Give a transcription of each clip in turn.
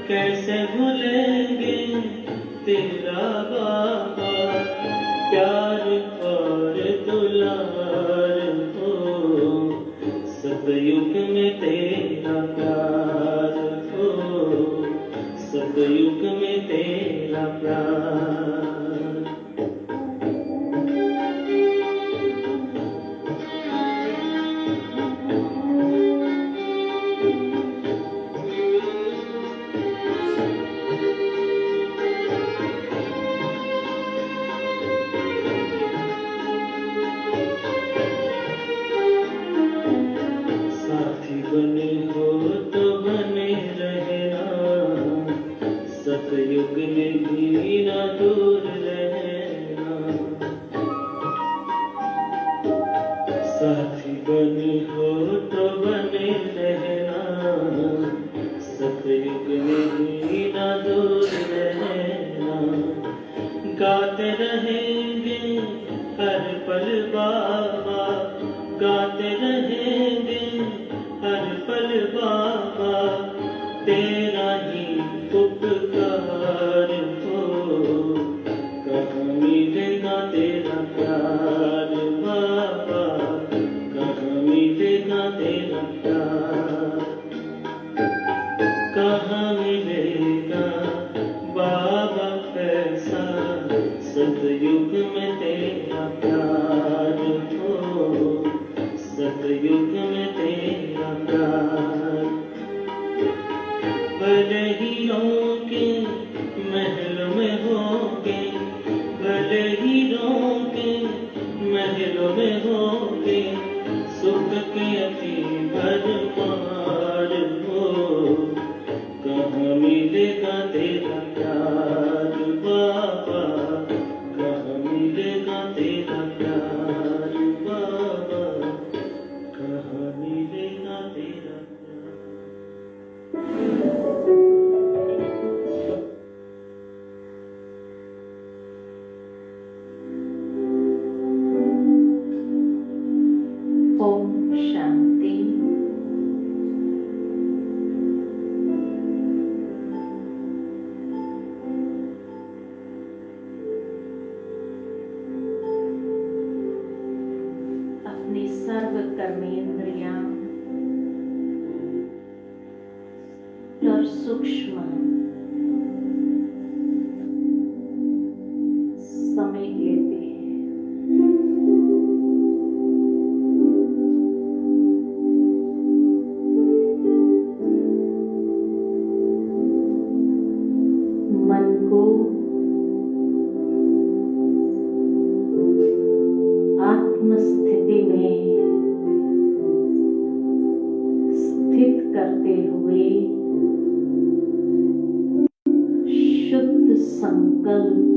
कैसे भूलेंगे तेरा बाबा, प्यार और दुलार हो, सतयुग में तेरा प्यार हो, सतयुग में तेरा प्यार। बने हो तो बने रहना, सतयुग में भी ना दूर रहना। साथी बने हो तो बने रहना, सतयुग में भी ना दूर रहना। गाते रहेंगे हर पल बाबा, गाते रहेंगे हर पल बाबा, तेरा ही उपकार हो, कहाँ मिलेगा तेरा प्यार बाबा, कहाँ मिलेगा तेरा प्यार, कहाँ मिलेगा बाबा ऐसा, सतयुग में तेरा प्यार हो, सतयुग में तेरा प्यार। भले ही रोके महलों में होगे, भले ही रोके महलों में होगे, सुख के अति भरमार हो, कहाँ मिलेगा तेरा प्यार बाबा, कहाँ मिलेगा तेरा प्यार बाबा, कहाँ मिलेगा तेरा प्यार। ओम शांति। अपनी सर्व कर्मेंद्रियां और सूक्ष्म समेट लेते हैं। मन को आत्म स्थिति में स्थित करते हुए शुद्ध संकल्प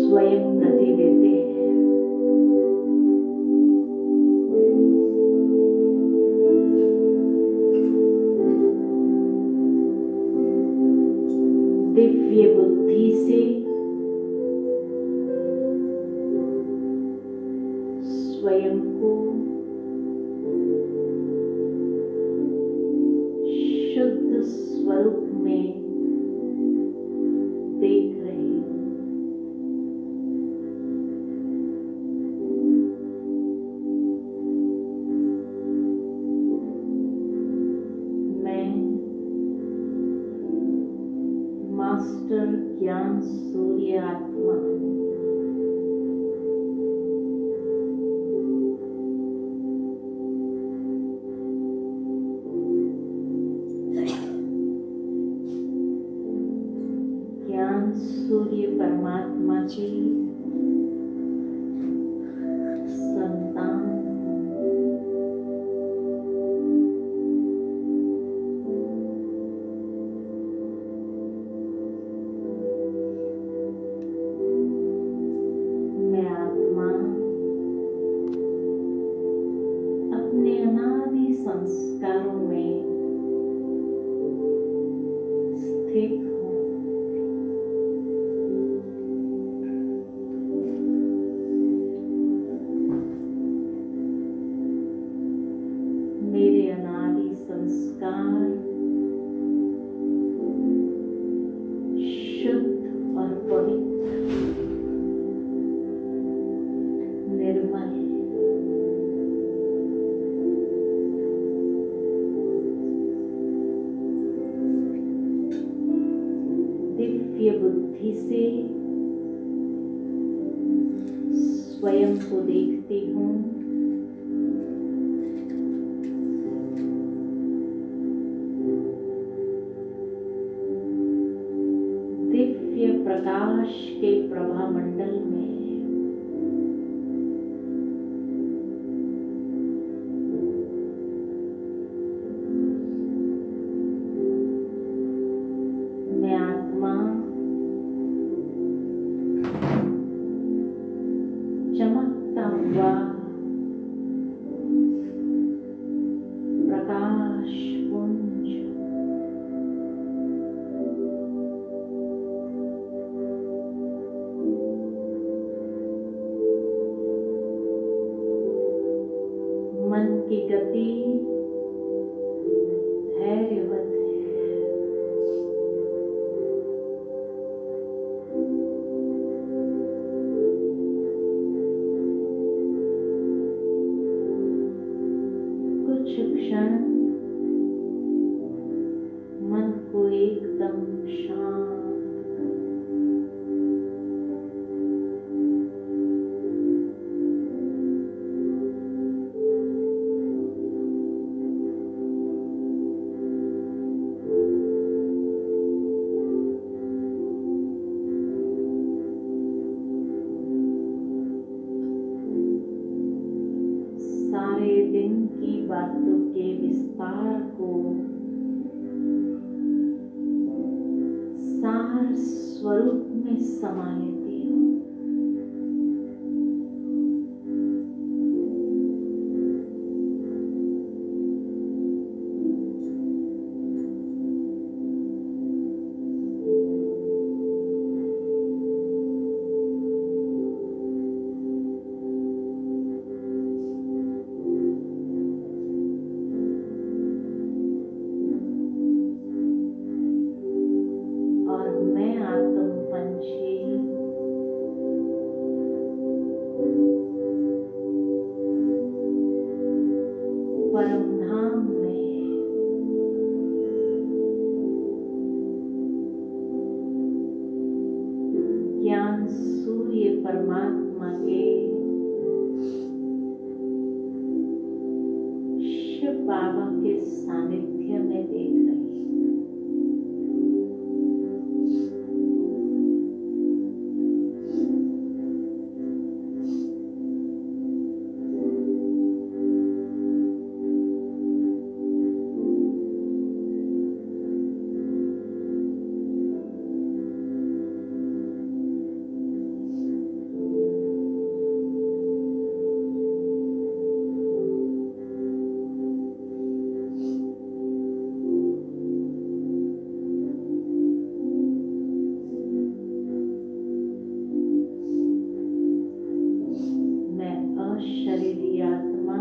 स्वयं प्रति देते हैं। दिव्य बुद्धि से स्वयं को शुद्ध स्वरूप में देख रहे हैं। मैं मास्टर ज्ञान सूर्य आत्मा ज्ञान सूर्य परमात्मा की संतान मैं आत्मा अपने अनादि संस्कारों में स्थित हूँ। बुद्धि से स्वयं को देखती हूँ। दिव्य प्रकाश के प्रभा मंडल में मैं आत्मा चमकता हुआ प्रकाश पुंज मन की गति धैर्यवत है। कुछ क्षण मन को एकदम शांत सारे दिन की बातों के विस्तार को सार स्वरूप में समा लेती हूँ। और मैं आत्म पंछी परम धाम में ज्ञान सूर्य परमात्मा के शिव बाबा के सानिध्य में देख रही हूँ। मैं अशरीरी आत्मा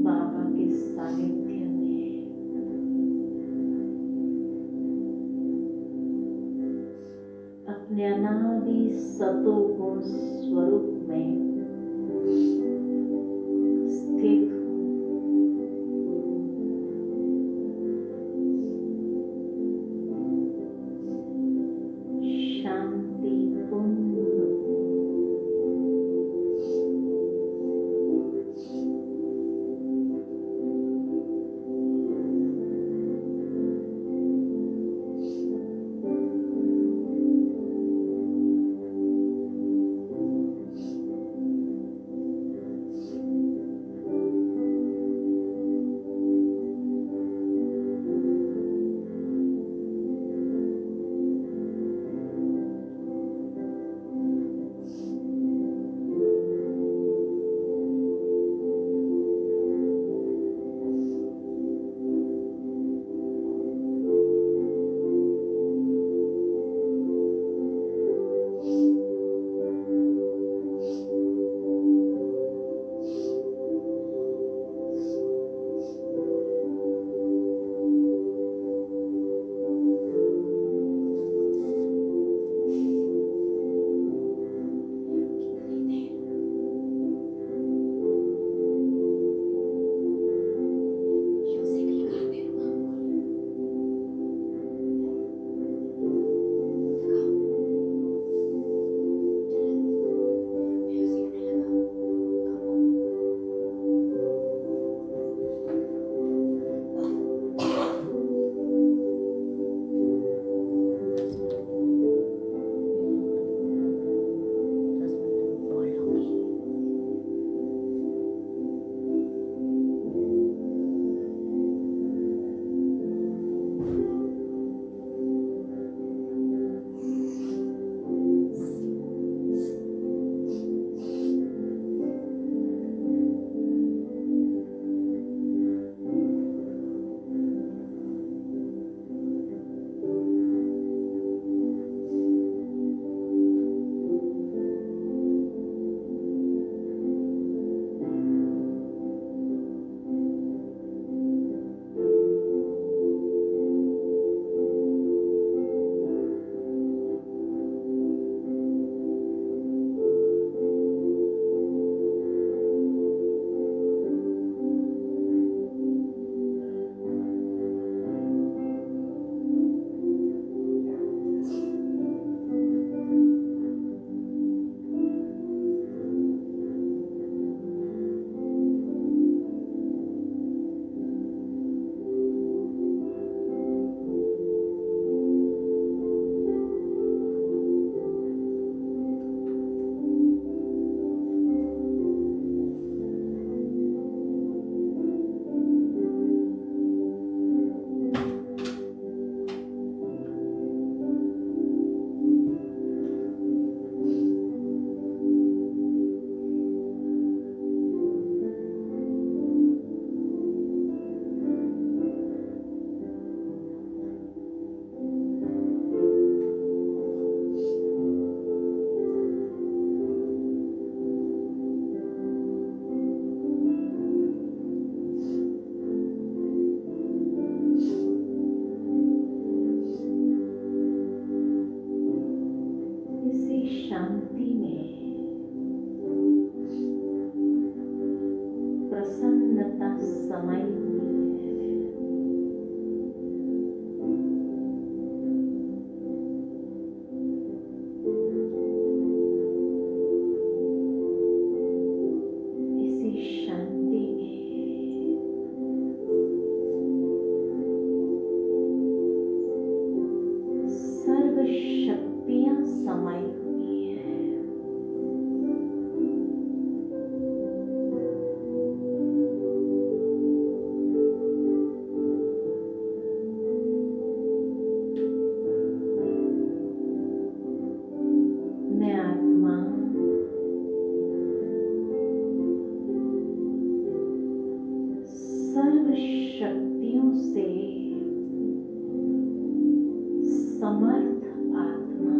बाबा के सानिध्य में अपने अनादि सतोगुण स्वरूप में स्थित हूँ। शांतिपूर्ण शांति में प्रसन्नता समाई हुई है। इसी शांति में सर्व शक्तियां समाई हुई है। मैं आत्मा सर्व शक्तियों से समर्थ आत्मा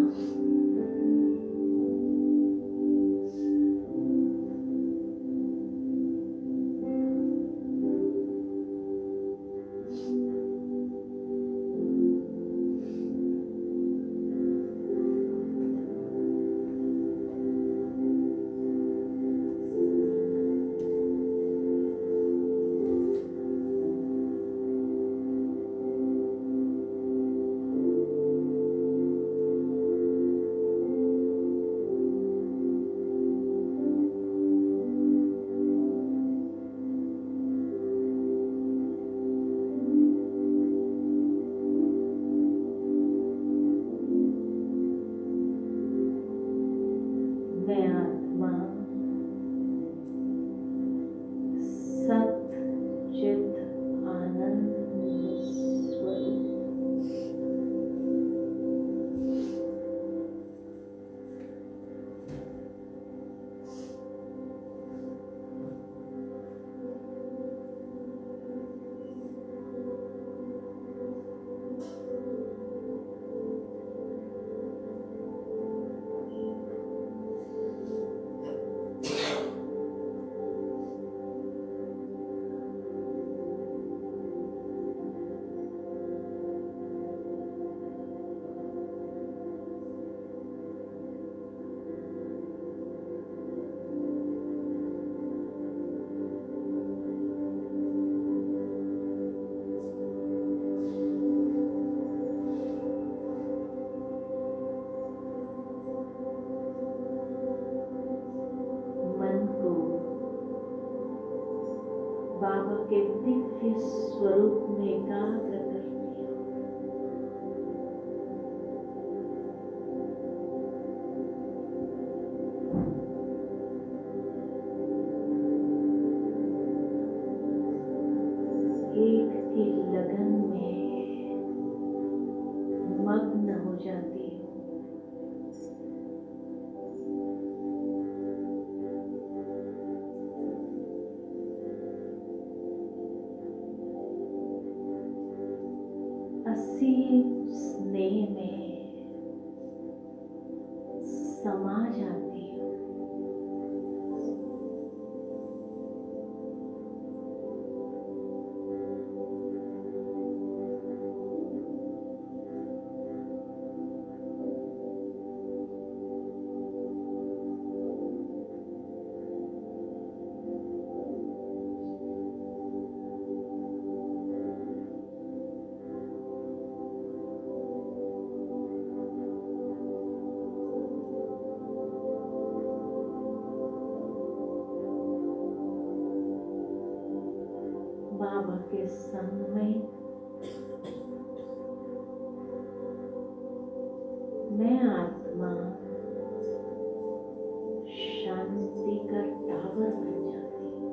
मैं आत्मा सत चित आनंद स्वरूप मन को बाबा के दिव्य स्वरूप में एकाग्र कर दिया। एक की लगन में मग्न हो जाती हूँ। असीम स्नेह में समा जाती हूँ। बाबा के संग में मैं आत्मा शांति का टावर बन जाती हूँ।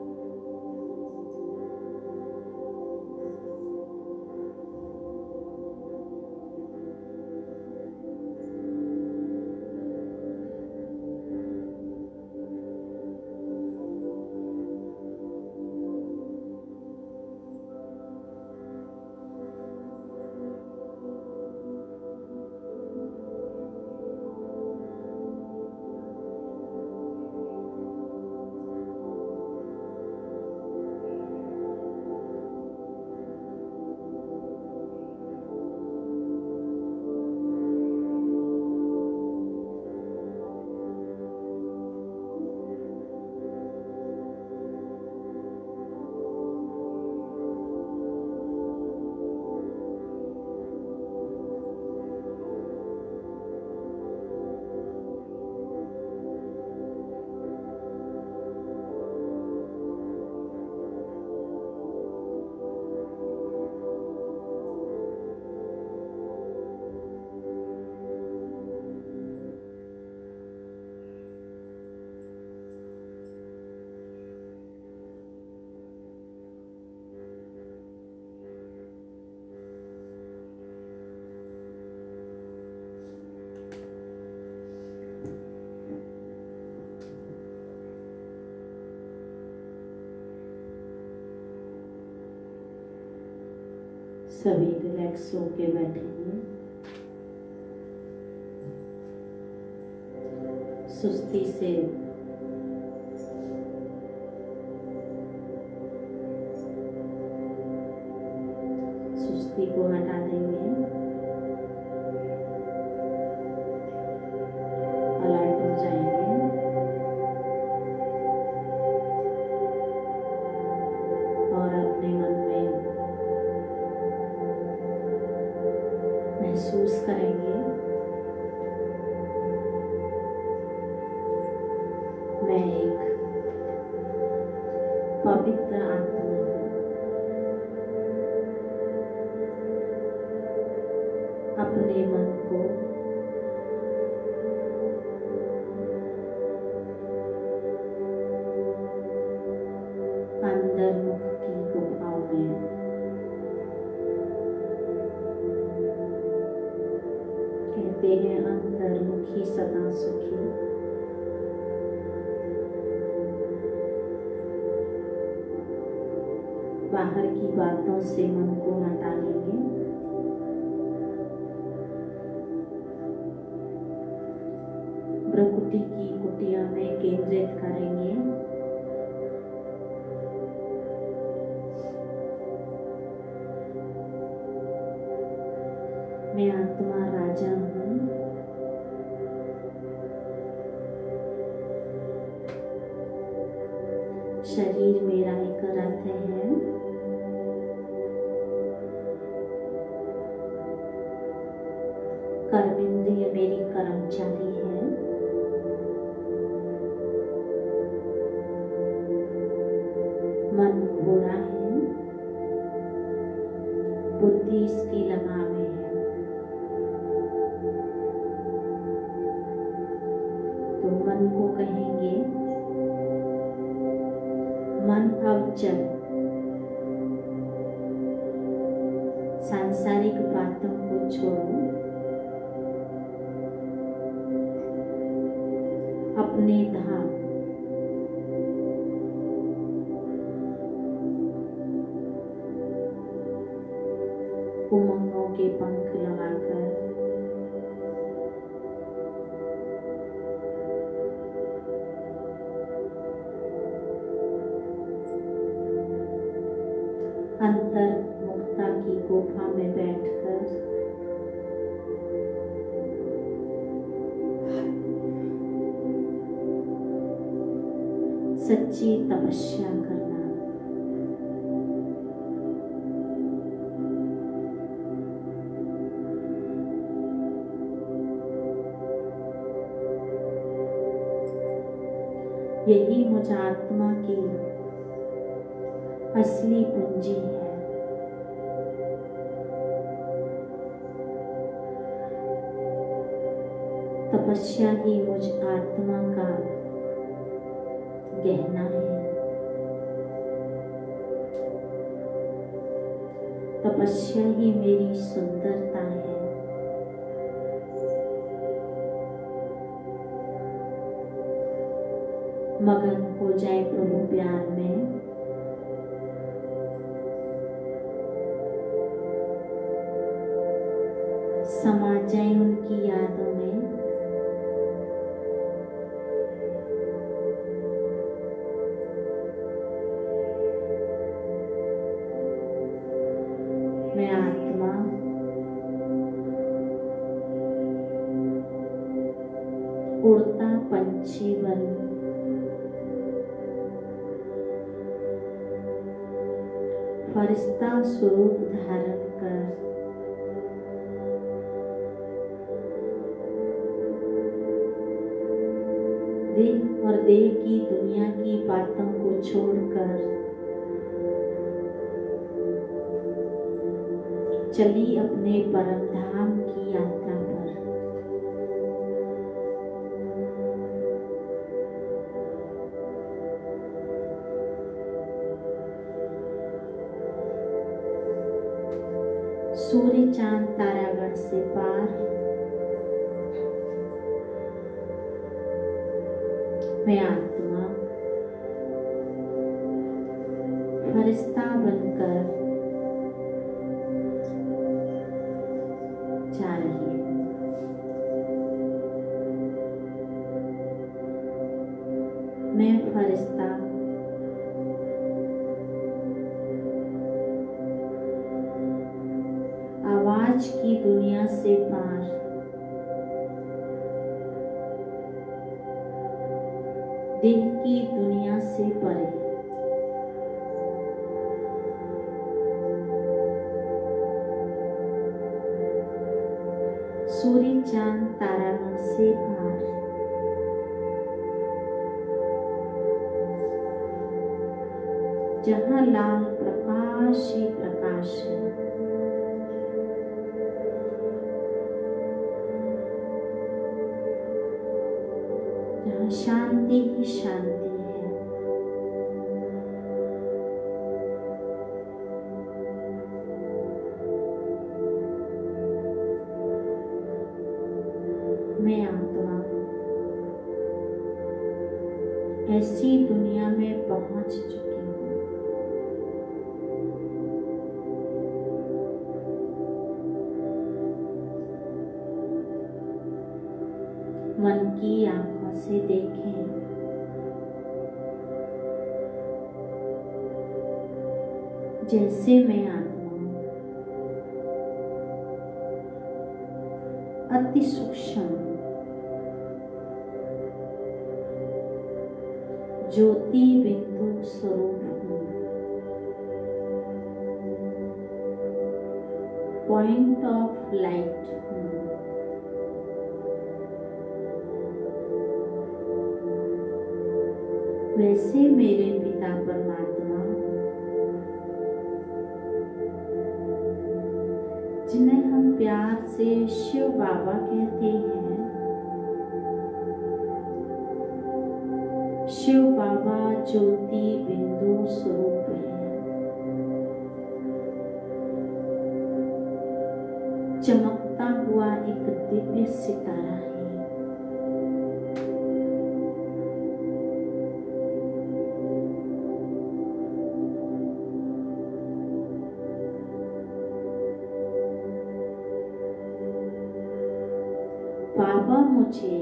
सभी रिलैक्स होके बैठेंगे। सुस्ती से सुस्ती को हटा देंगे। अलर्ट हो जाएंगे और अपने मन में महसूस करेंगे मैं एक पवित्र आत्मा हूँ। अपने मन को अंतर्मुख की गुफाओं में कहते हैं अंतर्मुखी सदा सुखी। बाहर की बातों से मन को हटा लेंगे। प्रकृति की कुटिया में केंद्रित करेंगे। मैं आत्मा राजा हूँ। शरीर मेरा एक रथ है। कर्मेंद्रिय मेरी कर्मचारी है। मन घोड़ा है, बुद्धि इसकी लगामे है। तो मन को कहेंगे, मन अब चल, सांसारिक बातों को छोड़ो, अपने धाम उमंगों के पंख लगाकर अंतर्मुखता की गुफा में बैठकर सच्ची तपस्या करना। यही मुझ आत्मा की असली पूंजी है। तपस्या ही मुझ आत्मा का गहना है। तपस्या ही मेरी सुंदरता है। मगन हो जाए प्रभु प्यार में, समा जाए उनकी यादों में। मैं आत्मा उड़ता पंछी बन फरिश्ता स्वरूप धारण कर देह और देह की दुनिया की बातों को छोड़कर चली अपने परम धाम की यात्रा पर। सूर्य चांद तारागण से पार मैं आत्मा फरिश्ता बनकर फरिश्ता आवाज की दुनिया से पार देह की दुनिया से परे सूर्य चांद तारागण से पार जहाँ लाल प्रकाश ही प्रकाश है, जहाँ शांति ही शांति है, मैं आत्मा ऐसी दुनिया में पहुंच चुकी हूँ। मन की आंखों से देखें, जैसे मैं आत्मा अति सूक्ष्म ज्योति बिंदु स्वरूप हूँ। पॉइंट ऑफ लाइट हूँ। वैसे मेरे पिता परमात्मा जिन्हें हम प्यार से शिव बाबा कहते हैं, शिव बाबा ज्योति बिंदु स्वरूप है। चमकता हुआ एक दिव्य सितारा है। बाबा मुझे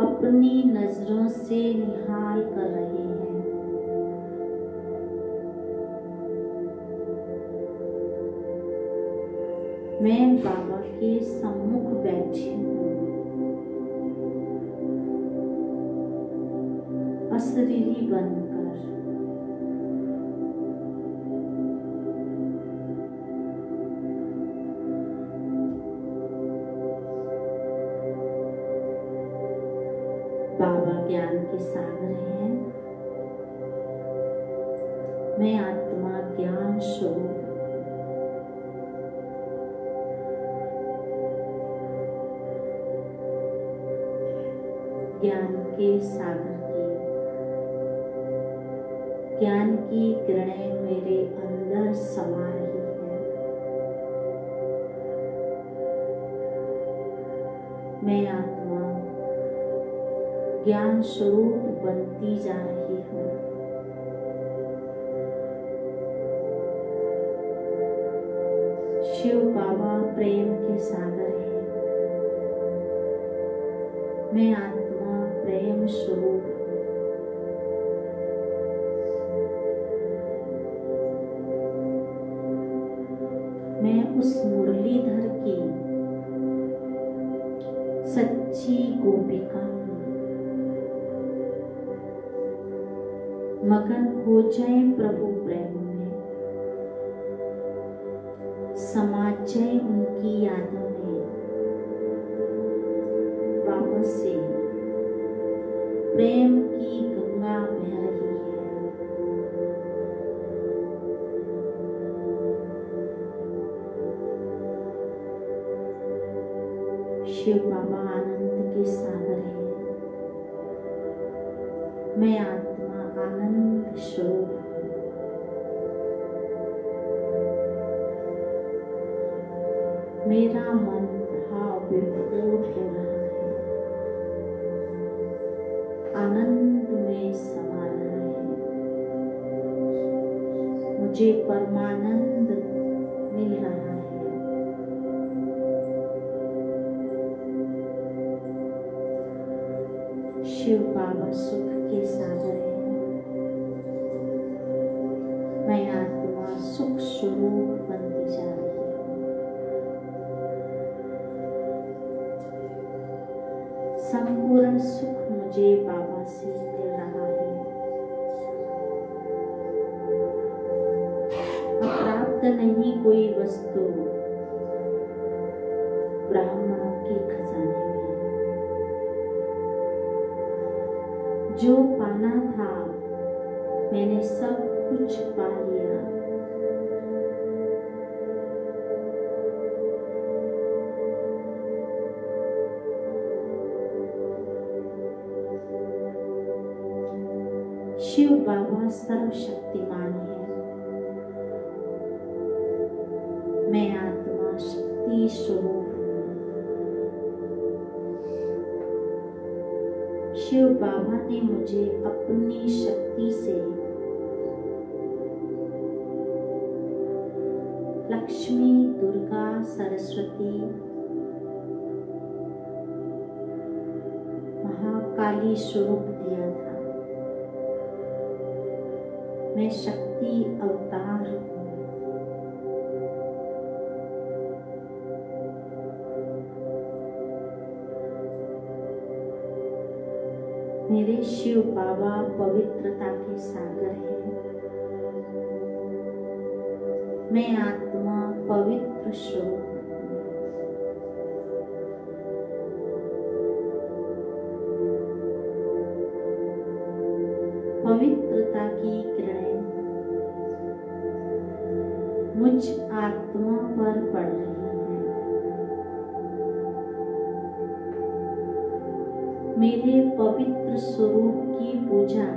अपनी नजरों से निहाल कर रहे हैं। मैं बाबा के सम्मुख बैठी हूँ, अशरीरी बनकर। बाबा ज्ञान के सागर हैं, मैं आत्मा ज्ञान स्वरूप। ज्ञान के सागर की ज्ञान की किरणें मेरे अंदर समा रही है। मैं आत्मा ज्ञान स्वरूप बनती जा रही हूँ। शिव बाबा प्रेम के सागर हैं, मैं आत्मा प्रेम स्वरूप हूँ। मैं उस मुरलीधर की सच्ची गोपिका हूँ। मगन हो जाए प्रभु प्रेम में, समा जाए उनकी यादों में। बाबा से प्रेम की गंगा बह रही है। शिव बाबा आनंद के सागर है, मैं आत्मा आनंद स्वरूप हूँ। मेरा मन भाव विभोर हो रहा है, आनंद में समा रहा है। मुझे परमानंद मिल रहा है। शिव बाबा सुख के सागर हैं। मैं आत्मा सुख स्वरूप बनती जा रही हूँ। संपूर्ण सुख मुझे बाबा से मिल रहा है। अप्राप्त नहीं कोई वस्तु ब्राह्मणों के खजाने में। जो पाना था मैंने सब कुछ पा लिया। शिव बाबा सर्वशक्तिमान है। मैं आत्मा शक्ति स्वरूप हूँ। शिव बाबा ने मुझे अपनी शक्ति से लक्ष्मी, दुर्गा, सरस्वती, महाकाली स्वरूप दिया था। मैं शक्ति अवतार हूँ। मेरे शिव बाबा पवित्रता के सागर हैं। मैं आत्मा पवित्र स्वरूप हूँ। पवित्रता की किरणें मुझ आत्मा पर पड़ रही हैं। मेरे पवित्र स्वरूप की पूजा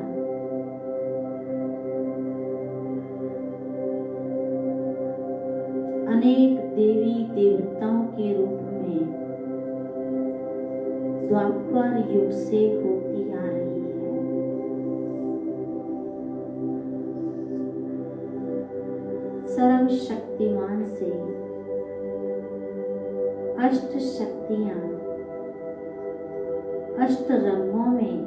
अनेक देवी देवताओं के रूप में द्वापर युग से होती आ रही है। सर्वशक्तिमान से अष्ट शक्तियां अष्ट रंगों में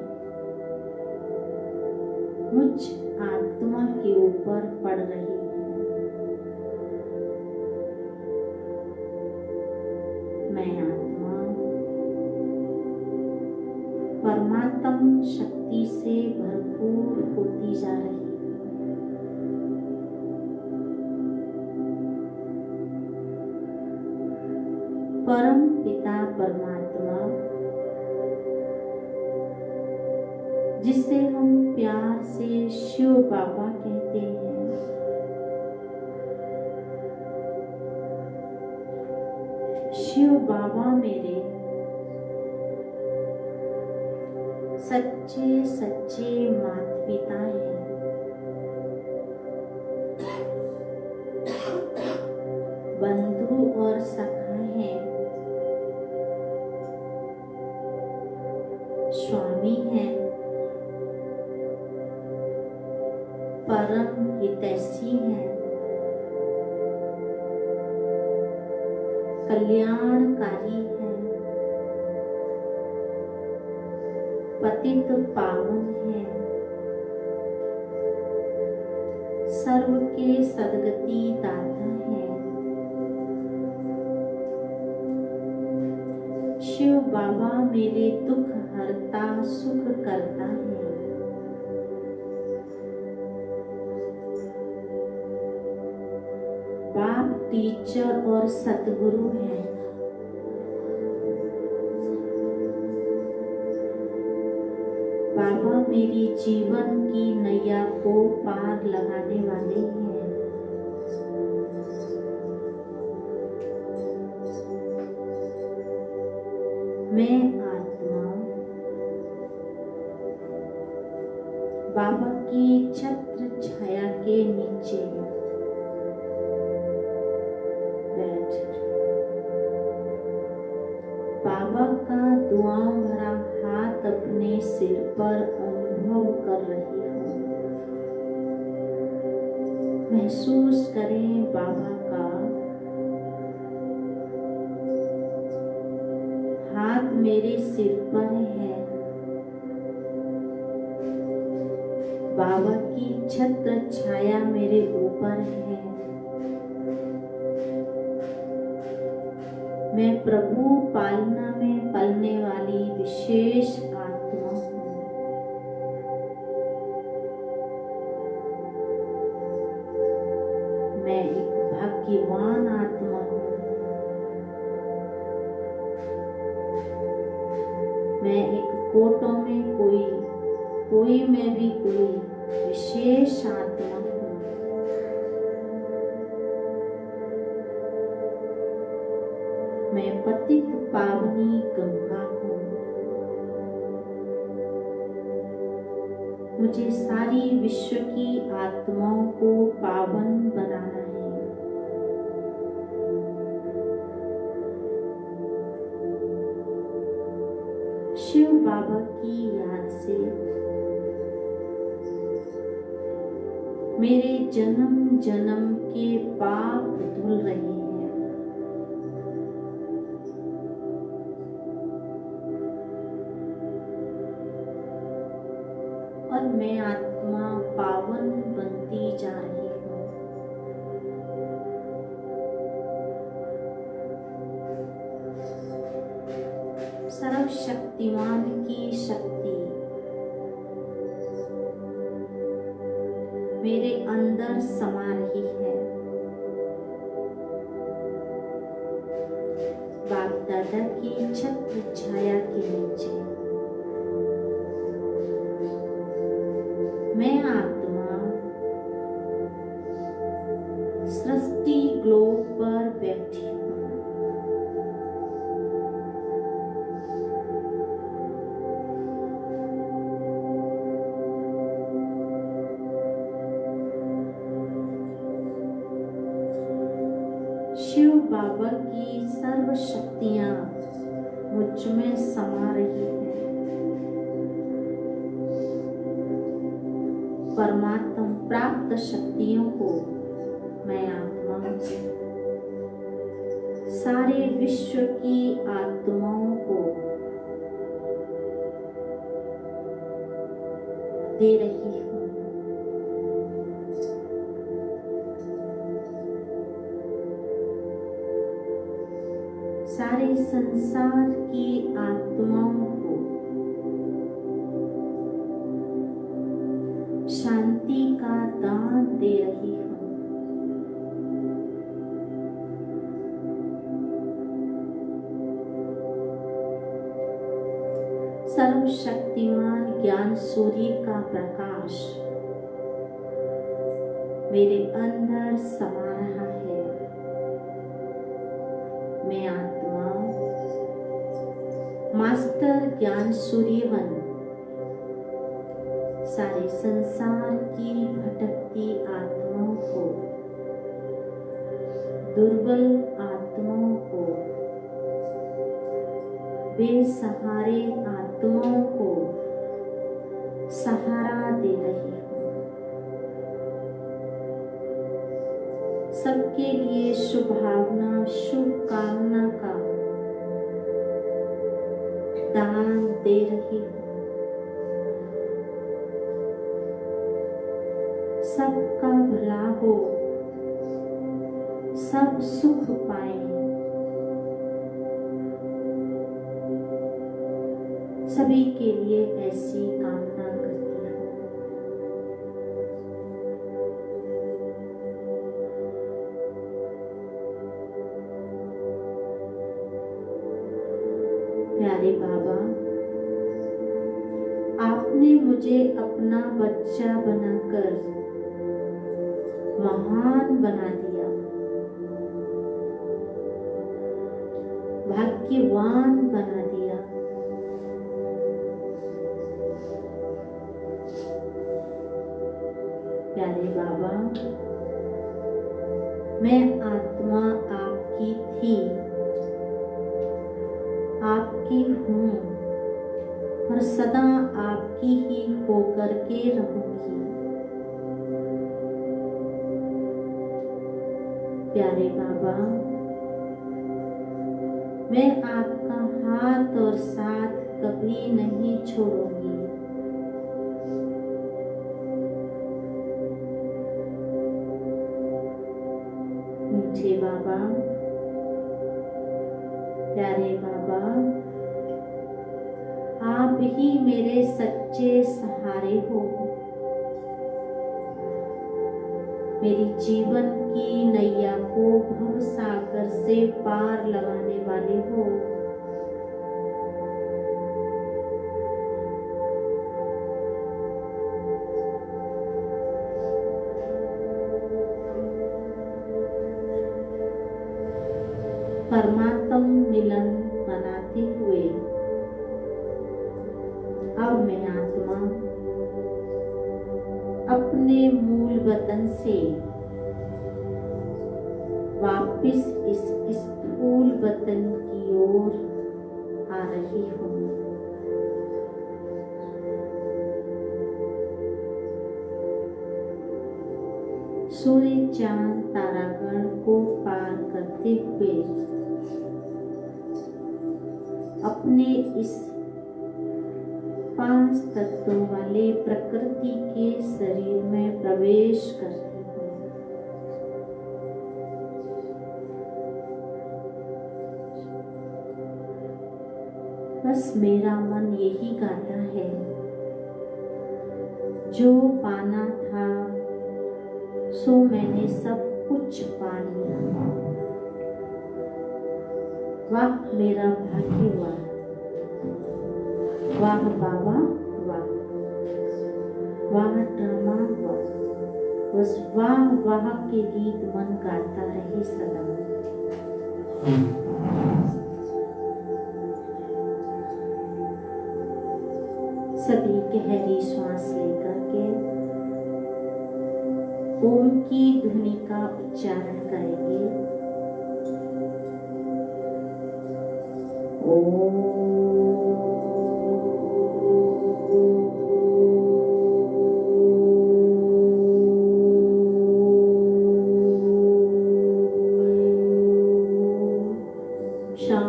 मुझ आत्मा के ऊपर पड़ रही है। मैं आत्मा परमात्म शक्ति से भरपूर होती जा रही है। परम पिता परमात्मा, जिसे हम प्यार से शिव बाबा कहते हैं, शिव बाबा मेरे सच्चे सच्चे माता पिता हैं। बंधु और सखा हैं, स्वामी हैं, परम हितैषी हैं, कल्याणकारी हैं, पतित पावन हैं, सर्व के सद्गति दाता हैं। शिव बाबा मेरे दुख हरता सुख करता है। बाप टीचर और सतगुरु हैं। बाबा मेरी जीवन की नैया को पार लगाने वाले हैं। मैं आत्मा बाबा की छत्र छाया के नीचे बाबा का दुआओं भरा हाथ अपने सिर पर अनुभव कर रही हूँ। महसूस करें बाबा का हाथ मेरे सिर पर है। बाबा की छत्र छाया मेरे ऊपर है। मैं प्रभु पालना में पलने वाली विशेष आत्मा हूँ। मैं एक भाग्यवान आत्मा हूँ। मैं एक कोटों में कोई में भी कोई विशेष आत्मा हूँ। मैं पतित पावनी गंगा हूँ। मुझे सारी विश्व की आत्माओं को पावन बनाना है। शिव बाबा की याद से मेरे जन्म जन्म के पाप धुल रहे हैं। और मैं आत्मा पावन बनती जा रही हूँ। सर्वशक्तिमान की शक्ति मेरे अंदर समा रही है। बाप दादा की छत्र छाया के नीचे मैं आत्मा सृष्टि ग्लोब पर बैठी हूँ। शिव बाबा की सर्व शक्तियां मुझ में समा रही है। परमात्मा प्राप्त शक्तियों को मैं आत्मा सारे विश्व की आत्माओं को दे रही हूँ। सारे संसार की आत्माओं को शांति का दान दे रही हूँ। सर्वशक्तिमान ज्ञान सूर्य का प्रकाश मेरे अंदर समा रहा है। मैं आत्मा मास्टर ज्ञान सूर्यवन सारे संसार की भटकती आत्माओं को, दुर्बल आत्माओं को, बेसहारे आत्माओं को सहारा दे रही हूँ। सबके लिए शुभभावना शुभकामना का दान दे रही हूँ। सबका भला हो, सब सुख पाए, सभी के लिए ऐसी कामना करती हूँ। प्यारे बाबा, आपने मुझे अपना बच्चा बनाकर महान बना दिया, भाग्यवान बना दिया। प्यारे बाबा, मैं आत्मा आपकी थी, आपकी हूँ और सदा आपकी ही होकर के रहूंगी। प्यारे बाबा, मैं आपका हाथ और साथ कभी नहीं छोड़ूंगी। प्यारे बाबा, आप ही मेरे सच्चे सहारे हो। मेरी जीवन की नैया को भव सागर से पार लगाने वाले हो। परमात्म मिलन मनाते हुए अब मैं आत्मा अपने मूल वतन से वापिस इस स्थूल वतन की ओर आ रही हूँ। सूर्य चांद तारागण को पार करते हुए अपने इस 5 तत्वों वाले प्रकृति के शरीर में प्रवेश करती हूँ। बस मेरा मन यही गाता है, जो पाना था सो मैंने सब कुछ पा लिया। वाह मेरा भाग्य, वाह वाह बाबा, वाह वाह ड्रामा, वाह बस वाह वाह के गीत मन गाता रहे सदा। सभी गहरी श्वास लेकर के ओम की ध्वनि का उच्चारण करेंगे। ओम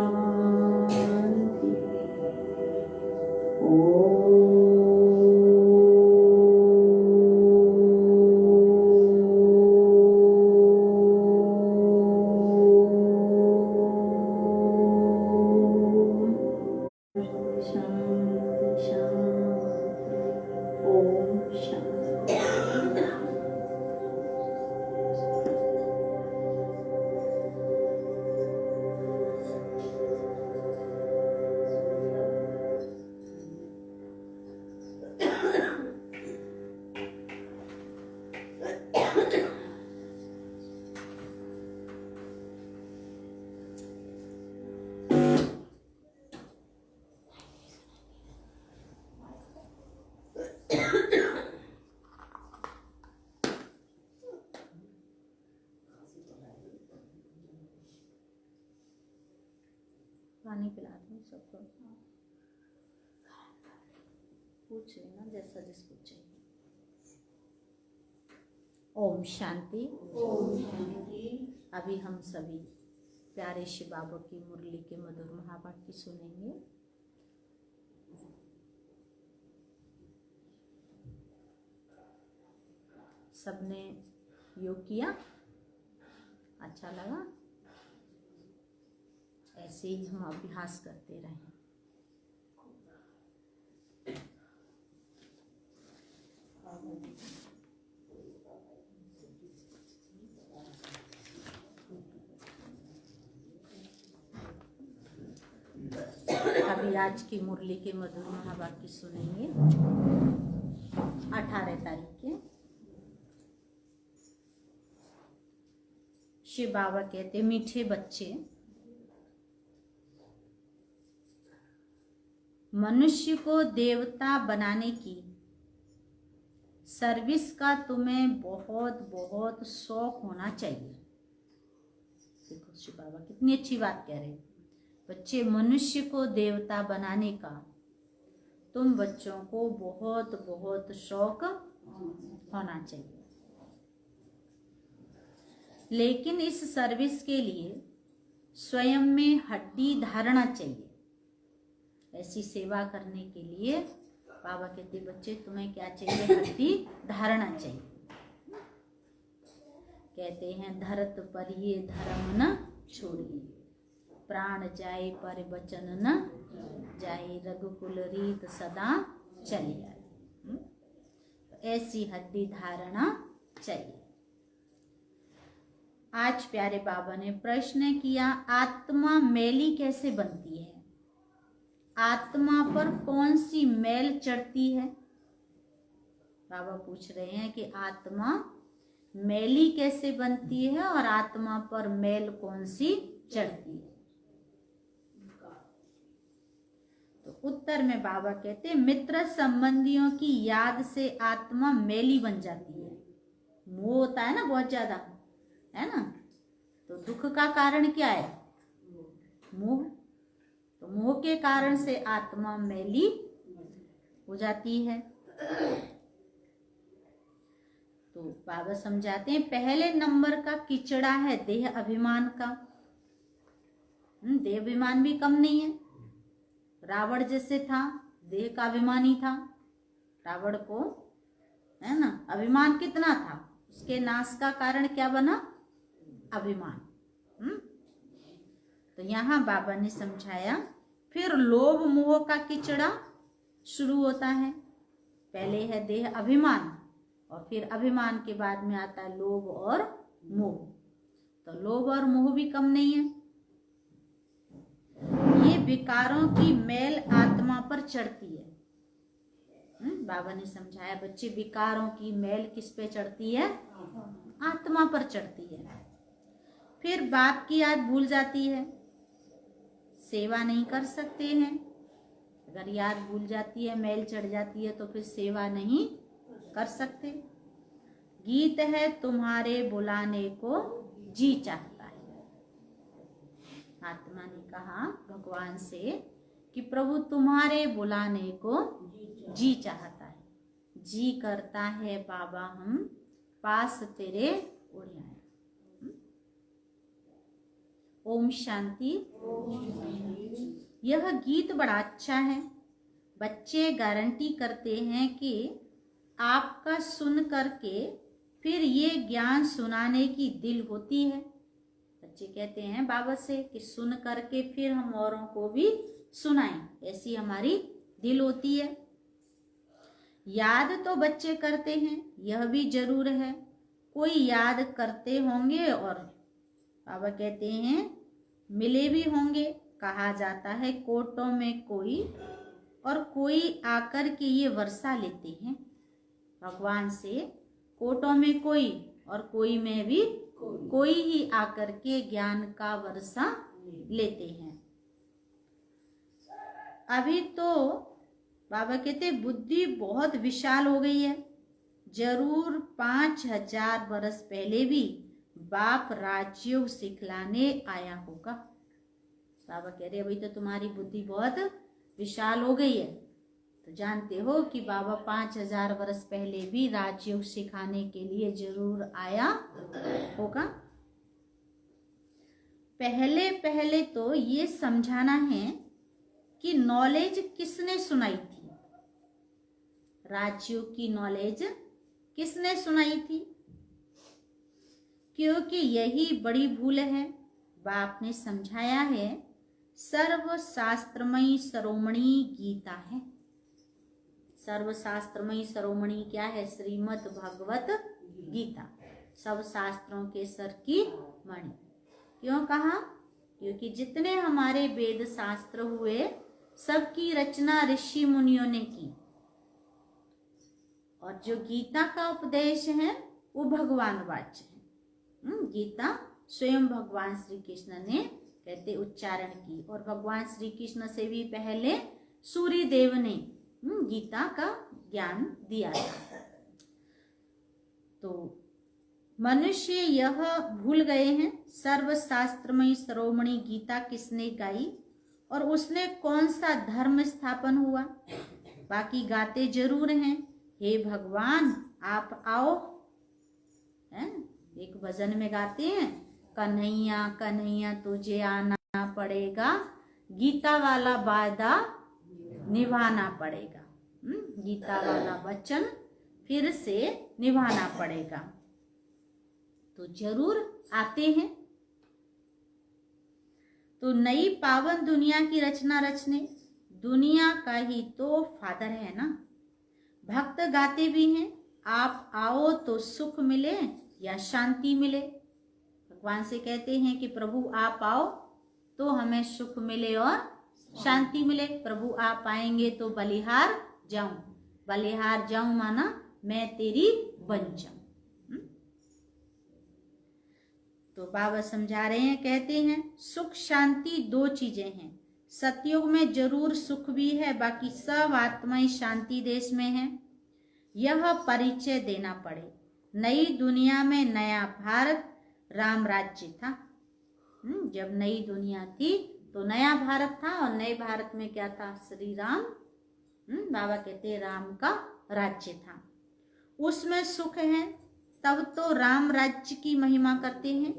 शांति। पानी पिला दूँ सबको, पूछ लेना जैसा जिसको चाहिए। ओम शांति। ओम शांति। अभी हम सभी प्यारे शिव बाबा की मुरली के मधुर महावाक्य सुनेंगे। सबने योग किया? अच्छा लगा? ऐसे ही हम अभ्यास करते रहें। अभी आज की मुरली के मधुर महावाक्य सुनेंगे 18 तारीख के। शिव बाबा कहते, मीठे बच्चे, मनुष्य को देवता बनाने की सर्विस का तुम्हें बहुत बहुत शौक होना चाहिए। देखो शिव बाबा कितनी अच्छी बात कह रहे हैं। बच्चे, मनुष्य को देवता बनाने का तुम बच्चों को बहुत बहुत शौक होना चाहिए, लेकिन इस सर्विस के लिए स्वयं में हड्डी धारणा चाहिए। ऐसी सेवा करने के लिए बाबा कहते, बच्चे तुम्हें क्या चाहिए? हड्डी धारणा चाहिए। कहते हैं, धरत पर ये धर्म न छोड़िए। प्राण जाए पर वचन न जाए, रघुकुल रीत सदा चली आए। ऐसी हड्डी धारणा चाहिए। आज प्यारे बाबा ने प्रश्न किया, आत्मा मैली कैसे बनती है? आत्मा पर कौन सी मैल चढ़ती है? बाबा पूछ रहे हैं कि आत्मा मैली कैसे बनती है और आत्मा पर मैल कौन सी चढ़ती है? तो उत्तर में बाबा कहते, मित्र संबंधियों की याद से आत्मा मैली बन जाती है। मोह होता है ना बहुत ज्यादा, है ना? तो दुख का कारण क्या है? मोह। तो मोह के कारण से आत्मा मैली हो जाती है। तो बाबा समझाते हैं, पहले नंबर का किचड़ा है देह अभिमान का। देह अभिमान भी कम नहीं है। रावण जैसे था, देह का अभिमानी था। रावण को, है ना, अभिमान कितना था? उसके नाश का कारण क्या बना? अभिमान। तो यहाँ बाबा ने समझाया, फिर लोभ मोह का किचड़ा शुरू होता है। पहले है देह अभिमान और फिर अभिमान के बाद में आता है लोभ और मोह। तो लोभ और मोह भी कम नहीं है। ये विकारों की मैल आत्मा पर चढ़ती है। बाबा ने समझाया, बच्चे, विकारों की मैल किस पे चढ़ती है? आत्मा पर चढ़ती है। फिर बाप की याद भूल जाती है, सेवा नहीं कर सकते हैं। अगर याद भूल जाती है, मैल चढ़ जाती है, तो फिर सेवा नहीं कर सकते। गीत है तुम्हारे बुलाने को जी चाहता है। आत्मा ने कहा भगवान से कि प्रभु तुम्हारे बुलाने को जी चाहता है, जी करता है बाबा हम पास तेरे उड़ आए। ओम शांति। यह गीत बड़ा अच्छा है। बच्चे गारंटी करते हैं कि आपका सुन करके फिर ये ज्ञान सुनाने की दिल होती है। बच्चे कहते हैं बाबा से कि सुन करके फिर हम औरों को भी सुनाएं, ऐसी हमारी दिल होती है। याद तो बच्चे करते हैं, यह भी जरूर है। कोई याद करते होंगे और बाबा कहते हैं मिले भी होंगे। कहा जाता है कोटों में कोई और कोई आकर के ये वर्षा लेते हैं भगवान से। कोटों में कोई और कोई में भी कोई ही आकर के ज्ञान का वर्षा लेते हैं। अभी तो बाबा कहते बुद्धि बहुत विशाल हो गई है। जरूर 5000 वर्ष पहले भी बाप राजयोग सिखलाने आया होगा। बाबा कह रहे अभी तो तुम्हारी बुद्धि बहुत विशाल हो गई है। तो जानते हो कि बाबा 5000 वर्ष पहले भी राजयोग सिखाने के लिए जरूर आया होगा। पहले पहले तो ये समझाना है कि नॉलेज किसने सुनाई थी। राजयोग की नॉलेज किसने सुनाई थी? क्योंकि यही बड़ी भूल है। बाप ने समझाया है सर्वशास्त्रमयी शिरोमणि गीता है। सर्वशास्त्रमयी शिरोमणि क्या है? श्रीमद् भगवत गीता, सब शास्त्रों के सर की मणि। क्यों कहा? क्योंकि जितने हमारे वेद शास्त्र हुए सबकी रचना ऋषि मुनियों ने की और जो गीता का उपदेश है वो भगवान वाच्य है। गीता स्वयं भगवान श्री कृष्ण ने कहते उच्चारण की और भगवान श्री कृष्ण से भी पहले सूर्य देव ने गीता का ज्ञान दिया था। तो मनुष्य यह भूल गए हैं सर्वशास्त्रमयी शिरोमणि गीता किसने गाई और उसने कौन सा धर्म स्थापन हुआ। बाकी गाते जरूर हैं, हे भगवान आप आओ, है? एक भजन में गाते हैं कन्हैया कन्हैया तुझे आना पड़ेगा, गीता वाला वादा निभाना पड़ेगा। गीता वाला वचन फिर से निभाना पड़ेगा। तो जरूर आते हैं। तो नई पावन दुनिया की रचना रचने दुनिया का ही तो फादर है ना। भक्त गाते भी हैं, आप आओ तो सुख मिले या शांति मिले। भगवान से कहते हैं कि प्रभु आप आओ तो हमें सुख मिले और शांति मिले। प्रभु आप आएंगे तो बलिहार जाऊं, बलिहार जाऊं माना मैं तेरी बन जाऊं। तो बाबा समझा रहे हैं, कहते हैं सुख शांति दो चीजें हैं। सतयुग में जरूर सुख भी है, बाकी सब आत्माएं शांति देश में है। यह परिचय देना पड़े। नई दुनिया में नया भारत राम राज्य था। जब नई दुनिया थी तो नया भारत था, और नए भारत में क्या था? श्री राम। बाबा कहते राम का राज्य था, उसमें सुख है। तब तो राम राज्य की महिमा करते हैं।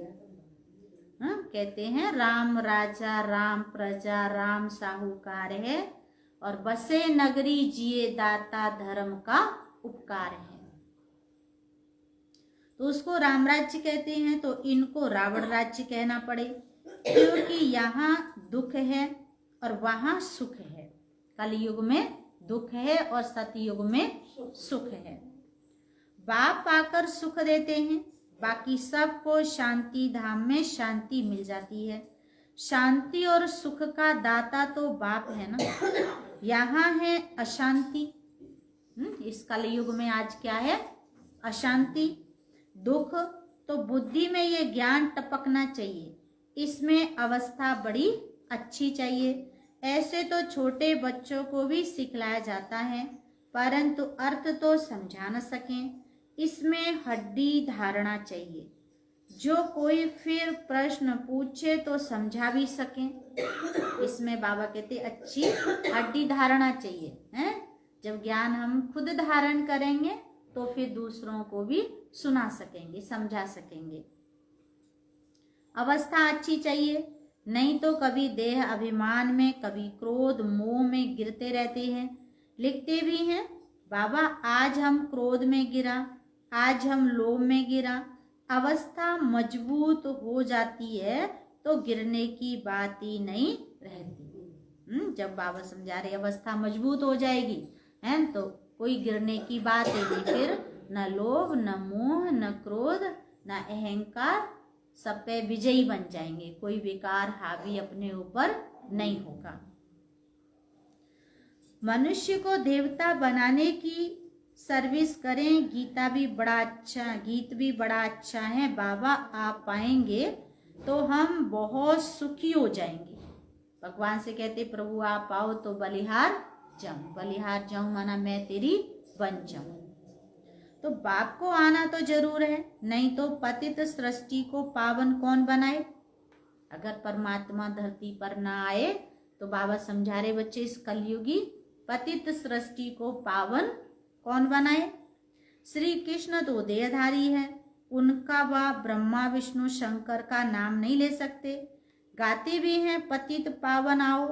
कहते हैं राम राजा राम प्रजा राम साहूकार है, और बसे नगरी जिए दाता धर्म का उपकार है। तो उसको राम राज्य कहते हैं, तो इनको रावण राज्य कहना पड़े, क्योंकि यहाँ दुख है और वहां सुख है। कलयुग में दुख है और सतयुग में सुख है। बाप आकर सुख देते हैं, बाकी सबको शांति धाम में शांति मिल जाती है। शांति और सुख का दाता तो बाप है ना। यहाँ है अशांति। इस कलयुग में आज क्या है? अशांति, दुख। तो बुद्धि में ये ज्ञान टपकना चाहिए, इसमें अवस्था बड़ी अच्छी चाहिए। ऐसे तो छोटे बच्चों को भी सिखलाया जाता है, परंतु अर्थ तो समझा न सकें। इसमें हड्डी धारणा चाहिए, जो कोई फिर प्रश्न पूछे तो समझा भी सकें। इसमें बाबा कहते अच्छी हड्डी धारणा चाहिए है। जब ज्ञान हम खुद धारण करेंगे तो फिर दूसरों को भी सुना सकेंगे, समझा सकेंगे। अवस्था अच्छी चाहिए, नहीं तो कभी देह अभिमान में, कभी क्रोध मोह में गिरते रहते हैं। लिखते भी हैं बाबा, आज हम क्रोध में गिरा, आज हम लोभ में गिरा। अवस्था मजबूत हो जाती है तो गिरने की बात ही नहीं रहती। जब बाबा समझा रहे अवस्था मजबूत हो जाएगी है, तो कोई गिरने की बात ही नहीं। फिर न लोभ न मोह न क्रोध न अहंकार, सब पे विजयी बन जाएंगे। कोई विकार हावी अपने ऊपर नहीं होगा। मनुष्य को देवता बनाने की सर्विस करें। गीता भी बड़ा अच्छा, गीत भी बड़ा अच्छा है। बाबा आप पाएंगे तो हम बहुत सुखी हो जाएंगे। भगवान से कहते प्रभु आप आओ तो बलिहार जाऊं, बलिहार जाऊं माना मैं तेरी बन जाऊं। तो बाप को आना तो जरूर है, नहीं तो पतित सृष्टि को पावन कौन बनाए। अगर परमात्मा धरती पर ना आए तो बाबा समझा रहे बच्चे इस कलयुगी पतित सृष्टि को पावन कौन बनाए। श्री कृष्ण तो देहधारी है, उनका वह ब्रह्मा विष्णु शंकर का नाम नहीं ले सकते। गाते भी हैं पतित पावन आओ,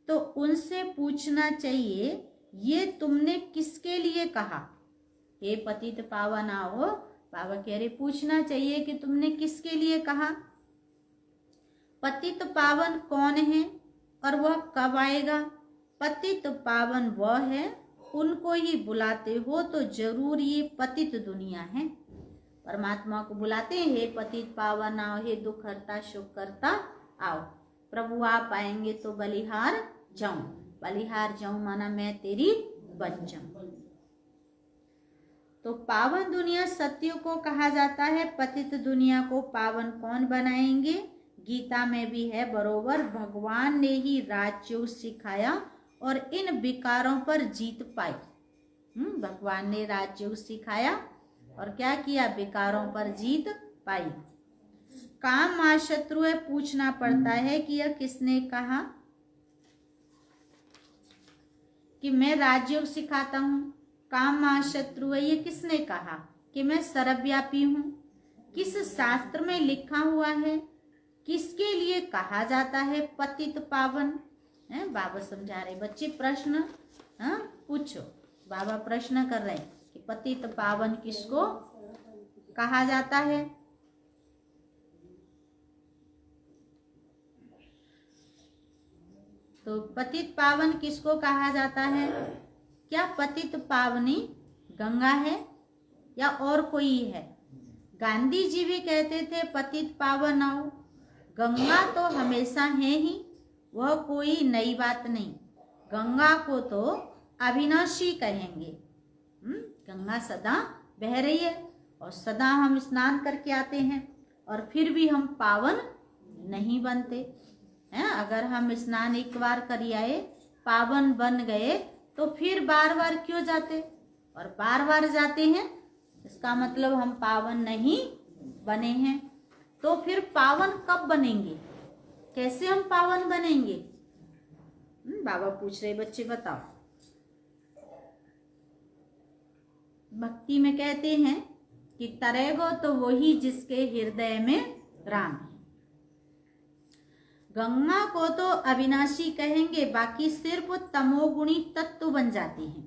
तो उनसे पूछना चाहिए ये तुमने किसके लिए कहा। हे पतित पावन आओ, बाबा कह रहे पूछना चाहिए कि तुमने किसके लिए कहा। पतित पावन कौन है और वह कब आएगा। पतित पावन वह है, उनको ही बुलाते हो तो जरूर ये पतित दुनिया है। परमात्मा को बुलाते हैं हे पतित पावन आओ, हे दुख हरता सुख करता आओ। प्रभु आप आएंगे तो बलिहार जाऊं, बलिहार जाऊं माना मैं तेरी बन जाऊं। तो पावन दुनिया सत्य को कहा जाता है, पतित दुनिया को पावन कौन बनाएंगे। गीता में भी है बरोबर, भगवान ने ही राजयोग सिखाया और इन विकारों पर जीत पाई। भगवान ने राजयोग सिखाया और क्या किया, विकारों पर जीत पाई। काम मां शत्रु है, पूछना पड़ता है कि यह किसने कहा कि मैं राजयोग सिखाता हूं। काम मां शत्रु है, ये किसने कहा कि मैं सर्वव्यापी हूं। किस शास्त्र में लिखा हुआ है, किसके लिए कहा जाता है पतित पावन है। बाबा समझा रहे बच्चे प्रश्न पूछो। बाबा प्रश्न कर रहे हैं कि पतित पावन किसको कहा जाता है। तो पतित पावन किसको कहा जाता है? क्या पतित पावनी गंगा है या और कोई है? गांधी जी भी कहते थे पतित पावन आओ। गंगा तो हमेशा है ही, वह कोई नई बात नहीं। गंगा को तो अविनाशी कहेंगे। गंगा सदा बह रही है और सदा हम स्नान करके आते हैं और फिर भी हम पावन नहीं बनते हैं। अगर हम स्नान एक बार कर आए, पावन बन गए, तो फिर बार बार क्यों जाते? और बार बार जाते हैं, इसका मतलब हम पावन नहीं बने हैं। तो फिर पावन कब बनेंगे? कैसे हम पावन बनेंगे? बाबा पूछ रहे, बच्चे बताओ। भक्ति में कहते हैं कि तरेगो तो वही जिसके हृदय में राम है। गंगा को तो अविनाशी कहेंगे, बाकी सिर्फ तमोगुणी तत्व बन जाती है।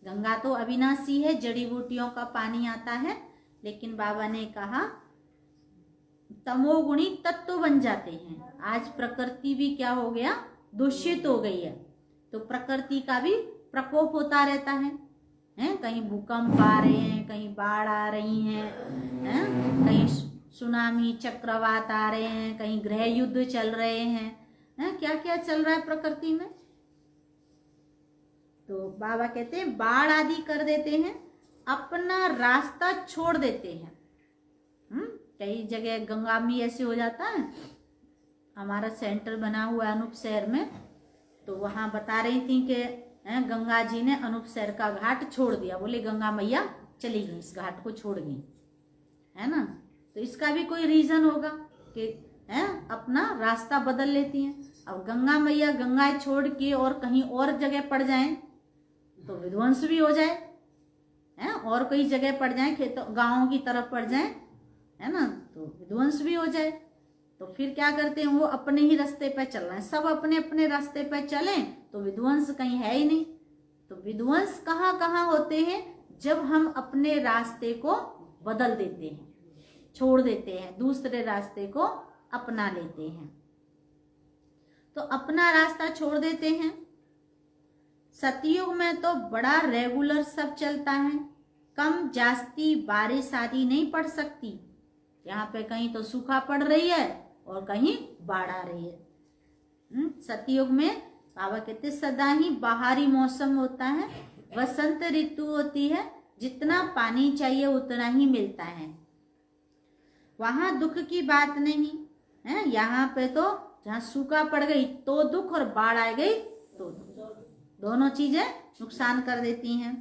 गंगा तो अविनाशी है, जड़ी बूटियों का पानी आता है, लेकिन बाबा ने कहा तमोगुणी तत्व बन जाते हैं। आज प्रकृति भी क्या हो गया? दूषित हो गई है। तो प्रकृति का भी प्रकोप होता रहता है। कहीं भूकंप आ रहे हैं, कहीं बाढ़ आ रही हैं, कहीं सुनामी चक्रवात आ रहे हैं, कहीं गृह युद्ध चल रहे हैं, क्या क्या चल रहा है प्रकृति में। तो बाबा कहते हैं बाढ़ आदि कर देते हैं, अपना रास्ता छोड़ देते हैं। कई जगह गंगा में ऐसे हो जाता है। हमारा सेंटर बना हुआ है अनूप शहर में, तो वहां बता रही थी कि गंगा जी ने अनूप शहर का घाट छोड़ दिया। बोले गंगा मैया चली गई, इस घाट को छोड़ गई, है ना। तो इसका भी कोई रीजन होगा कि अपना रास्ता बदल लेती हैं। अब गंगा मैया गंगा छोड़ के और कहीं और जगह पड़ जाएं तो विध्वंस भी हो जाए, और कोई जगह पड़ जाए, खेतों गाँव की तरफ पड़ जाए, है ना, तो विध्वंस भी हो जाए। तो फिर क्या करते हैं, वो अपने ही रास्ते पे चल रहे हैं। सब अपने अपने रास्ते पे चलें तो विध्वंस कहीं है ही नहीं। तो विध्वंस कहाँ कहाँ होते हैं? जब हम अपने रास्ते को बदल देते हैं, छोड़ देते हैं, दूसरे रास्ते को अपना लेते हैं। तो अपना रास्ता छोड़ देते हैं। सतयुग में तो बड़ा रेगुलर सब चलता है, कम जास्ती बारिश आदि नहीं पड़ सकती। यहाँ पे कहीं तो सूखा पड़ रही है और कहीं बाढ़ आ रही है। सतयुग में बाबा कहते सदा ही बाहरी मौसम होता है, वसंत ऋतु होती है, जितना पानी चाहिए उतना ही मिलता है। वहां दुख की बात नहीं है। यहाँ पे तो जहाँ सूखा पड़ गई तो दुख और बाढ़ आ गई तो दुख, दोनों चीजें नुकसान कर देती हैं।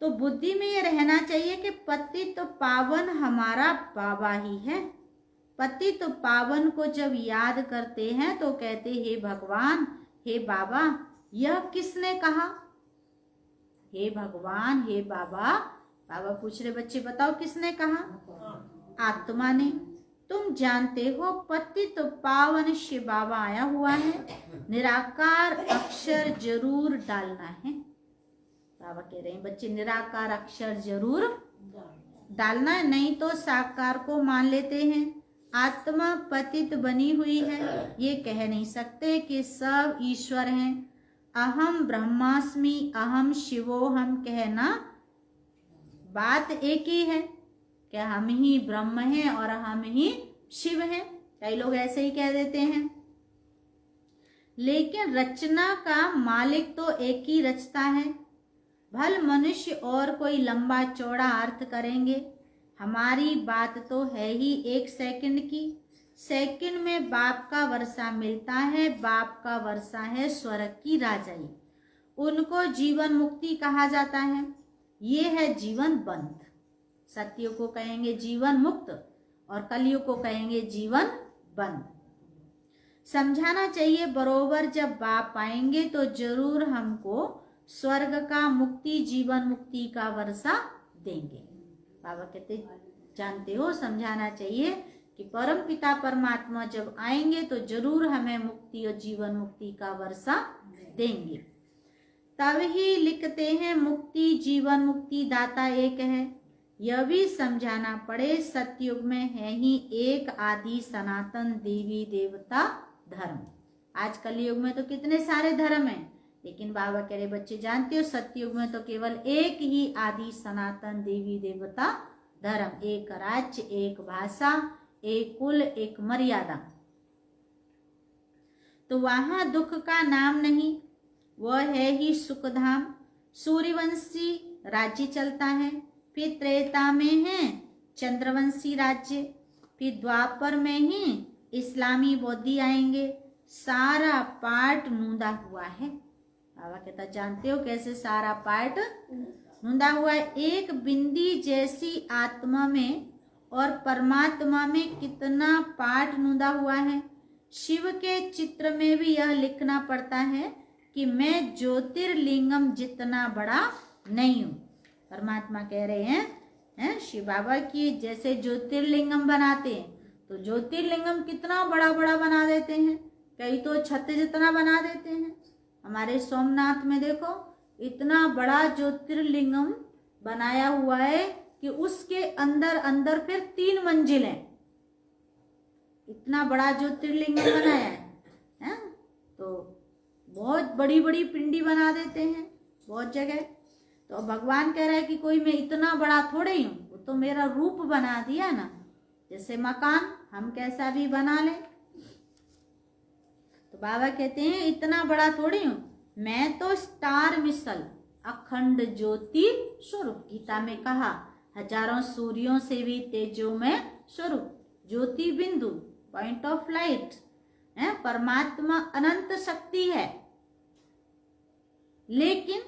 तो बुद्धि में ये रहना चाहिए कि पतित तो पावन हमारा बाबा ही है। पतित तो पावन को जब याद करते हैं तो कहते हे भगवान, हे बाबा, यह किसने कहा? हे भगवान, हे बाबा। बाबा पूछ रहे बच्चे बताओ किसने कहा? आत्मा ने। तुम जानते हो पतित तो पावन शिव बाबा आया हुआ है, निराकार अक्षर जरूर डालना है। बाबा कह रहे हैं बच्चे निराकार अक्षर जरूर डालना है, नहीं तो साकार को मान लेते हैं। आत्मा पतित बनी हुई है, ये कह नहीं सकते कि सब ईश्वर हैं। अहम ब्रह्मास्मि, अहम शिवोहम कहना बात एक ही है कि हम ही ब्रह्म हैं और हम ही शिव हैं। कई लोग ऐसे ही कह देते हैं, लेकिन रचना का मालिक तो एक ही रचता है। भल मनुष्य और कोई लंबा चौड़ा अर्थ करेंगे, हमारी बात तो है ही 1 सेकंड की। सेकंड में बाप का वर्षा मिलता है, बाप का वर्षा है स्वर्ग की राजाई। उनको जीवन मुक्ति कहा जाता है, ये है जीवन बंध। सतयुग को कहेंगे जीवन मुक्त और कलयुग को कहेंगे जीवन बंध। समझाना चाहिए बरोबर, जब बाप आएंगे तो जरूर हमको स्वर्ग का मुक्ति, जीवन मुक्ति का वर्षा देंगे। बाबा कहते जानते हो, समझाना चाहिए कि परम पिता परमात्मा जब आएंगे तो जरूर हमें मुक्ति और जीवन मुक्ति का वर्षा देंगे। तब ही लिखते हैं मुक्ति जीवन मुक्ति दाता एक है। यह भी समझाना पड़े, सतयुग में है ही एक आदि सनातन देवी देवता धर्म। आज कलयुग में तो कितने सारे धर्म हैं, लेकिन बाबा कह रहे बच्चे जानते हो सतयुग में तो केवल एक ही आदि सनातन देवी देवता धर्म, एक राज्य, एक भाषा, एक कुल, एक मर्यादा। तो वहां दुख का नाम नहीं, वह है ही सुखधाम। सूर्यवंशी राज्य चलता है, फिर त्रेता में है चंद्रवंशी राज्य, फिर द्वापर में ही इस्लामी बौद्धि आएंगे। सारा पाठ नूंदा हुआ है। बाबा कहता जानते हो कैसे सारा पाठ नूंदा हुआ है। एक बिंदी जैसी आत्मा में और परमात्मा में कितना पाठ नूंदा हुआ है। शिव के चित्र में भी यह लिखना पड़ता है कि मैं ज्योतिर्लिंगम जितना बड़ा नहीं हूं। परमात्मा कह रहे हैं शिव बाबा की जैसे ज्योतिर्लिंगम बनाते हैं तो ज्योतिर्लिंगम कितना बड़ा बड़ा बना देते हैं, कई तो छत जितना बना देते हैं। हमारे सोमनाथ में देखो इतना बड़ा ज्योतिर्लिंगम बनाया हुआ है कि उसके अंदर अंदर फिर 3 मंजिलें, इतना बड़ा ज्योतिर्लिंगम बनाया है? तो बहुत बड़ी बड़ी पिंडी बना देते हैं बहुत जगह। तो भगवान कह रहा है कि कोई मैं इतना बड़ा थोड़े ही हूँ, वो तो मेरा रूप बना दिया ना, जैसे मकान हम कैसा भी बना लें। तो बाबा कहते हैं इतना बड़ा थोड़ी हूँ, मैं तो स्टार मिसल अखंड ज्योति स्वरूप। गीता में कहा हजारों सूर्यों से भी तेजोमय स्वरूप, ज्योति बिंदु, पॉइंट ऑफ लाइट है। परमात्मा अनंत शक्ति है, लेकिन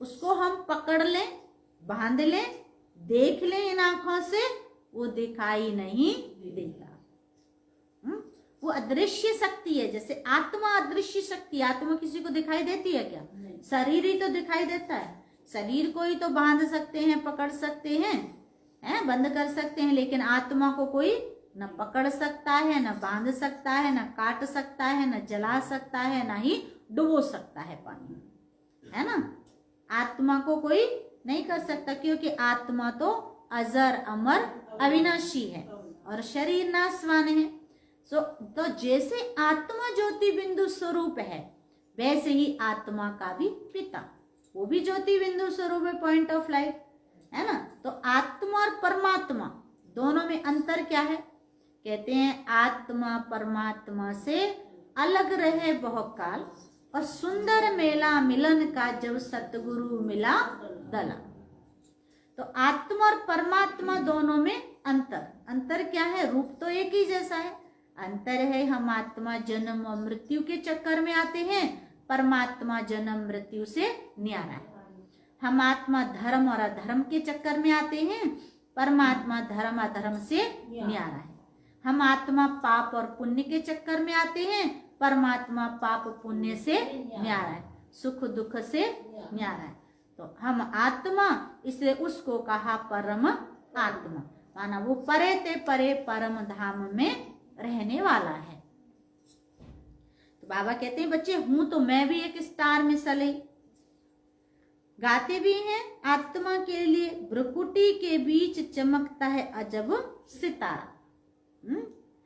उसको हम पकड़ लें, बांध लें, देख लें इन आंखों से, वो दिखाई नहीं देता। वो अदृश्य शक्ति है। जैसे आत्मा अदृश्य शक्ति, आत्मा किसी को दिखाई देती है क्या? शरीर ही तो दिखाई देता है। शरीर को ही तो बांध सकते हैं, पकड़ सकते हैं, बंद कर सकते हैं, लेकिन आत्मा को कोई न पकड़ सकता है, न बांध सकता है, न काट सकता है, न जला सकता है, न ही डुबो सकता है पानी में, है ना। आत्मा को कोई नहीं कर सकता, क्योंकि आत्मा तो अजर अमर अविनाशी है और शरीर नाशवान है। तो जैसे आत्मा ज्योति बिंदु स्वरूप है, वैसे ही आत्मा का भी पिता वो भी ज्योति बिंदु स्वरूप है, पॉइंट ऑफ लाइट, है ना। तो आत्मा और परमात्मा दोनों में अंतर क्या है? कहते हैं आत्मा परमात्मा से अलग रहे बहुकाल, और सुंदर मेला मिलन का जब सतगुरु मिला दला। तो आत्मा और परमात्मा दोनों में अंतर क्या है? रूप तो एक ही जैसा है, अंतर है हम आत्मा जन्म और मृत्यु के चक्कर में आते हैं, परमात्मा जन्म मृत्यु से न्यारा है। हम आत्मा धर्म और अधर्म के चक्कर में आते हैं, परमात्मा धर्म अधर्म से न्यारा है। हम आत्मा पाप और पुण्य के चक्कर में आते हैं, परमात्मा पाप पुण्य से न्यारा है, सुख दुख से न्यारा है। तो हम आत्मा, इसलिए उसको कहा परम आत्मा, माना वो परे ते परे परम धाम में रहने वाला है। तो बाबा कहते हैं बच्चे हूं तो मैं भी एक स्टार में सले। गाते भी हैं आत्मा के लिए, भ्रुकुटी के बीच चमकता है अजब सितारा।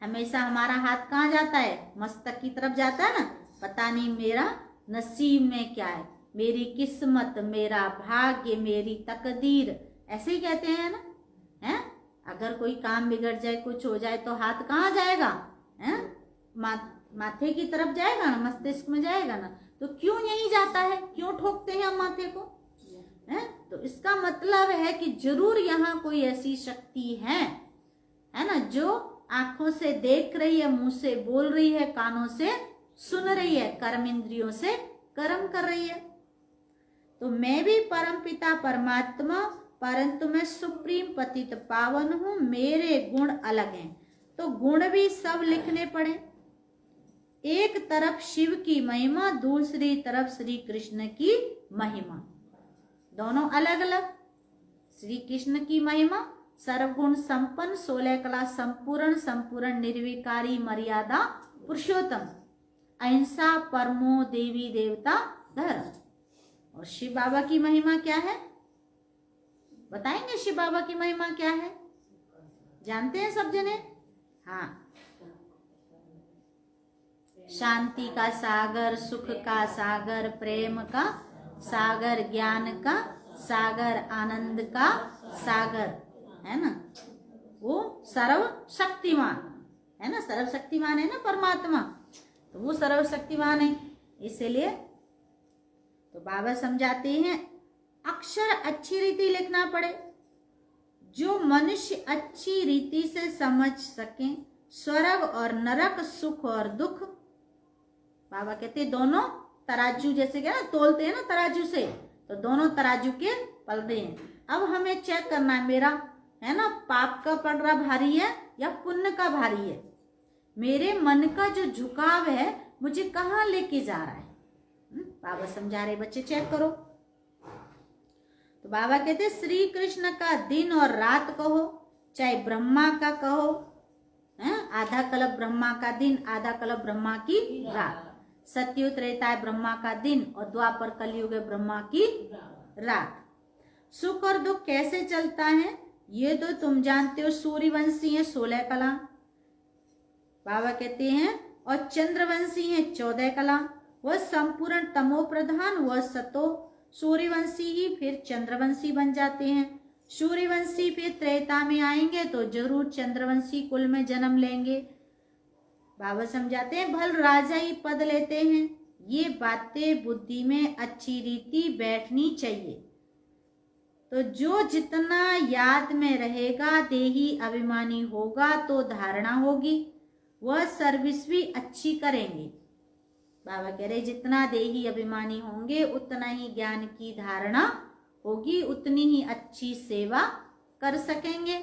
हमेशा हमारा हाथ कहाँ जाता है? मस्तक की तरफ जाता है ना। पता नहीं मेरा नसीब में क्या है, मेरी किस्मत, मेरा भाग्य, मेरी तकदीर, ऐसे ही कहते हैं ना, हैं? अगर कोई काम बिगड़ जाए, कुछ हो जाए, तो हाथ कहाँ जाएगा? हैं? माथे की तरफ जाएगा ना, मस्तिष्क में जाएगा ना। तो क्यों यही जाता है? क्यों ठोकते हैं हम माथे को? हैं? तो इसका मतलब है कि जरूर यहाँ कोई ऐसी शक्ति है ना, जो आंखों से देख रही है, मुंह से बोल रही है, कानों से सुन रही है, कर्म इंद्रियों से कर्म कर रही है। तो मैं भी परम पिता परमात्मा, परंतु मैं सुप्रीम पतित पावन हूं, मेरे गुण अलग हैं। तो गुण भी सब लिखने पड़े। एक तरफ शिव की महिमा, दूसरी तरफ श्री कृष्ण की महिमा, दोनों अलग अलग। श्री कृष्ण की महिमा सर्वगुण संपन्न, 16 कला संपूर्ण, संपूर्ण निर्विकारी, मर्यादा पुरुषोत्तम, अहिंसा, परमो देवी देवता धर्म। और शिव बाबा की महिमा क्या है? बताएंगे शिव बाबा की महिमा क्या है? जानते हैं सब जने? हाँ, शांति का सागर, सुख का सागर, प्रेम का सागर, ज्ञान का सागर, आनंद का सागर, है ना। वो सर्वशक्तिमान है ना, सर्वशक्तिमान है ना परमात्मा, तो वो सर्वशक्तिमान है। इसीलिए तो बाबा समझाते हैं अक्षर अच्छी रीति लिखना पड़े, जो मनुष्य अच्छी रीति से समझ सके स्वर्ग और नरक, सुख और दुख। बाबा कहते हैं दोनों तराजू, जैसे क्या ना तोलते हैं ना तराजू से, तो दोनों तराजू के पलड़े हैं। अब हमें चेक करना है मेरा, है ना, पाप का पलड़ा भारी है या पुण्य का भारी है। मेरे मन का जो झुकाव है मुझे कहाँ लेके जा रहा है। बाबा समझा रहे बच्चे चेक करो। तो बाबा कहते श्री कृष्ण का दिन और रात कहो, चाहे ब्रह्मा का कहो, आधा कल्प ब्रह्मा का दिन, आधा कल्प ब्रह्मा की रात। सत्युग त्रेता है ब्रह्मा का दिन और द्वापर कलयुग है ब्रह्मा की रात। सुख और दुख कैसे चलता है ये तो तुम जानते हो। सूर्यवंशी है 16 कला, बाबा कहते हैं, और चंद्रवंशी है 14 कला। वह संपूर्ण तमो प्रधान, वह सतो। सूर्यवंशी ही फिर चंद्रवंशी बन जाते हैं। सूर्यवंशी फिर त्रेता में आएंगे तो जरूर चंद्रवंशी कुल में जन्म लेंगे। बाबा समझाते हैं भल राजा ही पद लेते हैं। ये बातें बुद्धि में अच्छी रीति बैठनी चाहिए। तो जो जितना याद में रहेगा, देही अभिमानी होगा तो धारणा होगी, वह सर्विस भी अच्छी करेंगे। बाबा कह रहे जितना देही अभिमानी होंगे उतना ही ज्ञान की धारणा होगी, उतनी ही अच्छी सेवा कर सकेंगे।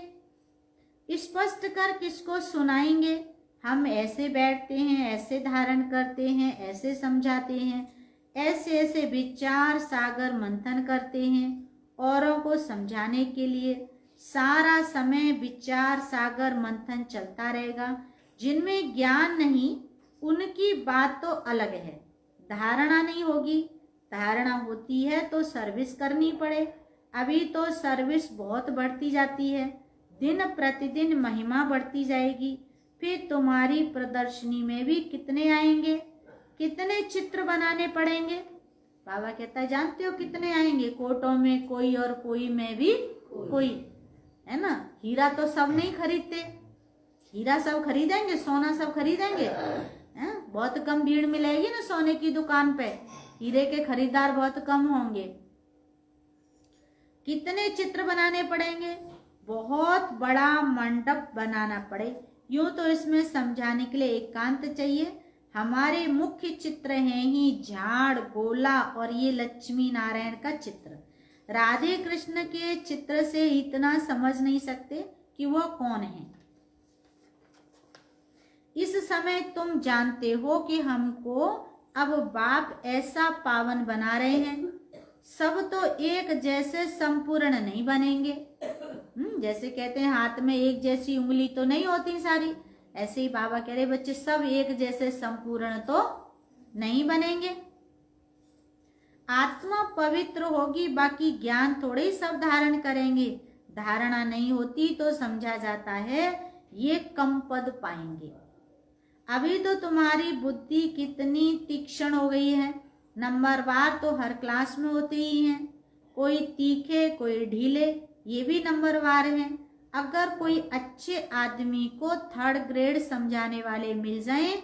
स्पष्ट कर किसको सुनाएंगे। हम ऐसे बैठते हैं, ऐसे धारण करते हैं, ऐसे समझाते हैं, ऐसे ऐसे विचार सागर मंथन करते हैं औरों को समझाने के लिए। सारा समय विचार सागर मंथन चलता रहेगा। जिनमें ज्ञान नहीं उनकी बात तो अलग है, धारणा नहीं होगी। धारणा होती है तो सर्विस करनी पड़े। अभी तो सर्विस बहुत बढ़ती जाती है, दिन प्रतिदिन महिमा बढ़ती जाएगी। फिर तुम्हारी प्रदर्शनी में भी कितने आएंगे, कितने चित्र बनाने पड़ेंगे। बाबा कहता है जानते हो कितने आएंगे, कोटों में कोई और कोई में भी कोई, है ना। हीरा तो सब नहीं खरीदते, हीरा सब खरीदेंगे, सोना सब खरीदेंगे, बहुत कम भीड़ मिलेगी ना सोने की दुकान पे, हीरे के खरीदार बहुत कम होंगे। कितने चित्र बनाने पड़ेंगे, बहुत बड़ा मंडप बनाना पड़े। यूं तो इसमें समझाने के लिए एकांत चाहिए। हमारे मुख्य चित्र हैं ही झाड़, गोला और ये लक्ष्मी नारायण का चित्र। राधे कृष्ण के चित्र से इतना समझ नहीं सकते कि वो कौन है। इस समय तुम जानते हो कि हमको अब बाप ऐसा पावन बना रहे हैं। सब तो एक जैसे संपूर्ण नहीं बनेंगे। जैसे कहते हैं हाथ में एक जैसी उंगली तो नहीं होती सारी, ऐसे ही बाबा कह रहे बच्चे सब एक जैसे संपूर्ण तो नहीं बनेंगे। आत्मा पवित्र होगी, बाकी ज्ञान थोड़े ही सब धारण करेंगे। धारणा नहीं होती तो समझा जाता है ये कम पद पाएंगे। अभी तो तुम्हारी बुद्धि कितनी तीक्ष्ण हो गई है। नंबरवार तो हर क्लास में होते ही हैं, कोई तीखे कोई ढीले, ये भी नंबरवार हैं। अगर कोई अच्छे आदमी को 3rd ग्रेड समझाने वाले मिल जाएं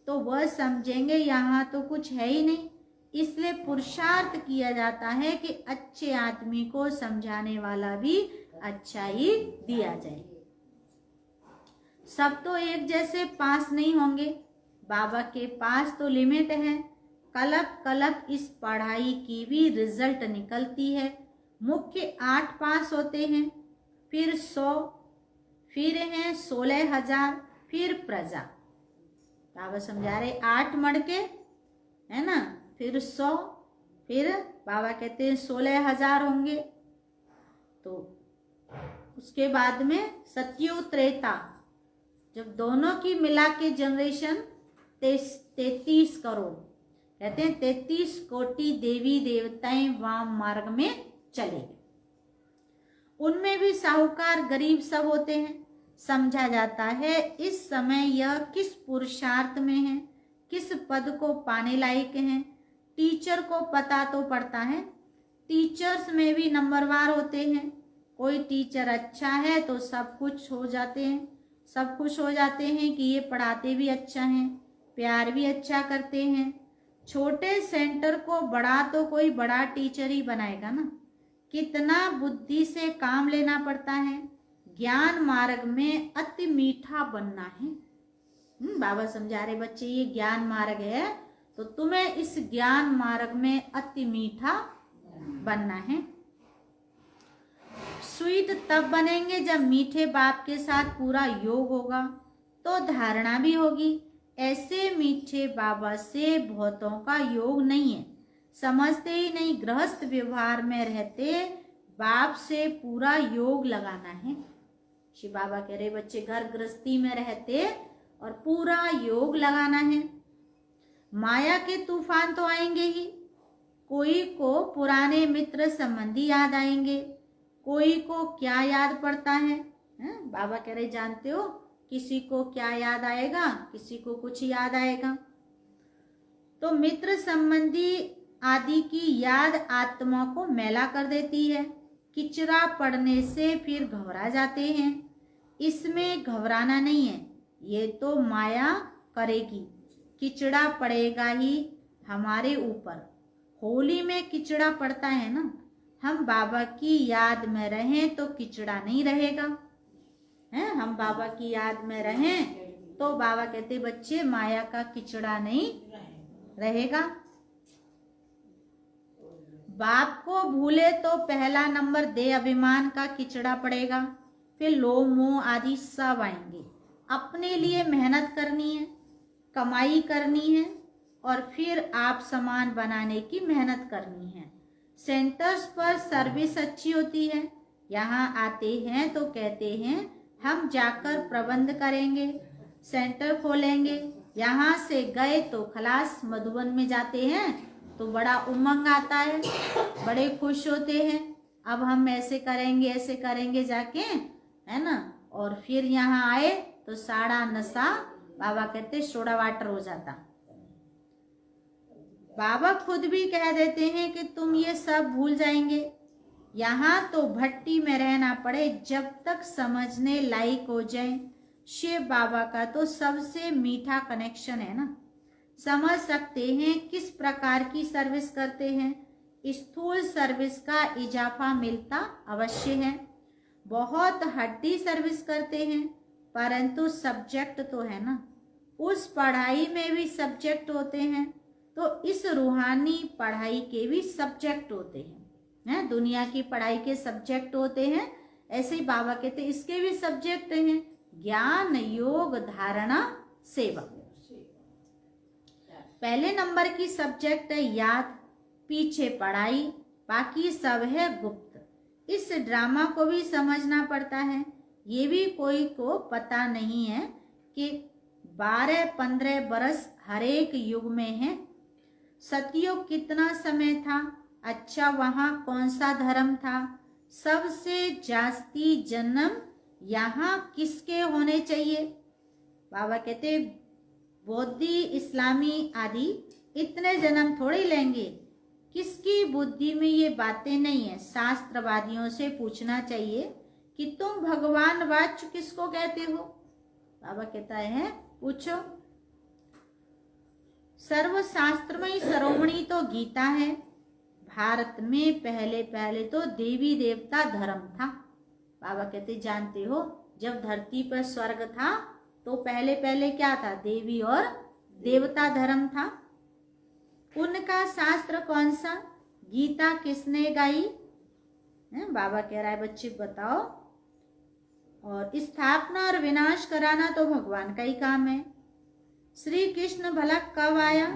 तो वह समझेंगे यहाँ तो कुछ है ही नहीं। इसलिए पुरुषार्थ किया जाता है कि अच्छे आदमी को समझाने वाला भी अच्छा ही दिया जाए। सब तो एक जैसे पास नहीं होंगे, बाबा के पास तो लिमिट है। कलप कलप इस पढ़ाई की भी रिजल्ट निकलती है। मुख्य 8 पास होते हैं, फिर 100, फिर हैं 16,000, फिर प्रजा। बाबा समझा रहे 8 मड़के है ना, फिर 100, फिर बाबा कहते हैं 16,000 होंगे। तो उसके बाद में सत्युग त्रेता, जब दोनों की मिला के जनरेशन 33 करोड़, कहते हैं 33 कोटि देवी देवताएं वाम मार्ग में चले। उनमें भी साहूकार गरीब सब होते हैं। समझा जाता है इस समय यह किस पुरुषार्थ में है, किस पद को पाने लायक हैं। टीचर को पता तो पड़ता है, टीचर्स में भी नंबरवार होते हैं। कोई टीचर अच्छा है तो सब खुश हो जाते हैं कि ये पढ़ाते भी अच्छा हैं, प्यार भी अच्छा करते हैं। छोटे सेंटर को बड़ा तो कोई बड़ा टीचर ही बनाएगा ना। कितना बुद्धि से काम लेना पड़ता है। ज्ञान मार्ग में अति मीठा बनना है। बाबा समझा रहे बच्चे ये ज्ञान मार्ग है तो तुम्हें इस ज्ञान मार्ग में अति मीठा बनना है। स्वीट तब बनेंगे जब मीठे बाप के साथ पूरा योग होगा, तो धारणा भी होगी। ऐसे मीठे बाबा से बहुतों का योग नहीं है, समझते ही नहीं। गृहस्थ व्यवहार में रहते बाप से पूरा योग लगाना है। शिव बाबा कह रहे बच्चे घर गृहस्थी में रहते और पूरा योग लगाना है। माया के तूफान तो आएंगे ही। कोई को पुराने मित्र संबंधी याद आएंगे, कोई को क्या याद पड़ता है। बाबा कह रहे जानते हो किसी को क्या याद आएगा, किसी को कुछ याद आएगा। तो मित्र संबंधी आदि की याद आत्मा को मैला कर देती है। किचरा पड़ने से फिर घबरा जाते हैं। इसमें घबराना नहीं है, ये तो माया करेगी। किचड़ा पड़ेगा ही हमारे ऊपर। होली में किचड़ा पड़ता है ना, हम बाबा की याद में रहें तो किचड़ा नहीं रहेगा। हम बाबा की याद में रहें तो बाबा कहते बच्चे माया का किचड़ा नहीं रहेगा। बाप को भूले तो पहला नंबर दे अभिमान का किचड़ा पड़ेगा, फिर लोभ मोह आदि सब आएंगे। अपने लिए मेहनत करनी है, कमाई करनी है और फिर आप समान बनाने की मेहनत करनी है। सेंटर्स पर सर्विस अच्छी होती है। यहाँ आते हैं तो कहते हैं हम जाकर प्रबंध करेंगे, सेंटर खोलेंगे। यहाँ से गए तो खलास। मधुबन में जाते हैं तो बड़ा उमंग आता है, बड़े खुश होते हैं। अब हम ऐसे करेंगे जाके, है ना। और फिर यहाँ आए तो सारा नशा बाबा कहते सोडा वाटर हो जाता। बाबा खुद भी कह देते हैं कि तुम ये सब भूल जाएंगे। यहाँ तो भट्टी में रहना पड़े जब तक समझने लायक हो जाए। शिव बाबा का तो सबसे मीठा कनेक्शन है ना। समझ सकते हैं किस प्रकार की सर्विस करते हैं। स्थूल सर्विस का इजाफा मिलता अवश्य है। बहुत हड्डी सर्विस करते हैं, परंतु सब्जेक्ट तो है ना। उस पढ़ाई में भी सब्जेक्ट होते हैं, तो इस रूहानी पढ़ाई के भी सब्जेक्ट होते हैं। दुनिया की पढ़ाई के सब्जेक्ट होते हैं, ऐसे ही बाबा कहते हैं इसके भी सब्जेक्ट हैं। ज्ञान, योग, धारणा, सेवा। पहले नंबर की सब्जेक्ट है याद, पीछे पढ़ाई, बाकी सब है गुप्त। इस ड्रामा को भी समझना पड़ता है। ये भी कोई को पता नहीं है कि 12-15 बरस हर एक युग में है। सतयुग कितना समय था, अच्छा वहाँ कौन सा धर्म था, सबसे जास्ती जन्म यहाँ किसके होने चाहिए। बाबा कहते बौद्धि, इस्लामी आदि इतने जन्म थोड़ी लेंगे। किसकी बुद्धि में ये बातें नहीं है। शास्त्रवादियों से पूछना चाहिए कि तुम भगवान वाच्य किसको कहते हो। बाबा कहता है पूछो। सर्वशास्त्रमय शिरोमणि तो गीता है। भारत में पहले तो देवी देवता धर्म था। बाबा कहते जानते हो जब धरती पर स्वर्ग था तो पहले क्या था, देवी और देवता धर्म था। उनका शास्त्र कौन सा, गीता किसने गाई। बाबा कह रहा है बच्चे बताओ। और स्थापना और विनाश कराना तो भगवान का ही काम है। श्री कृष्ण भला कब आया,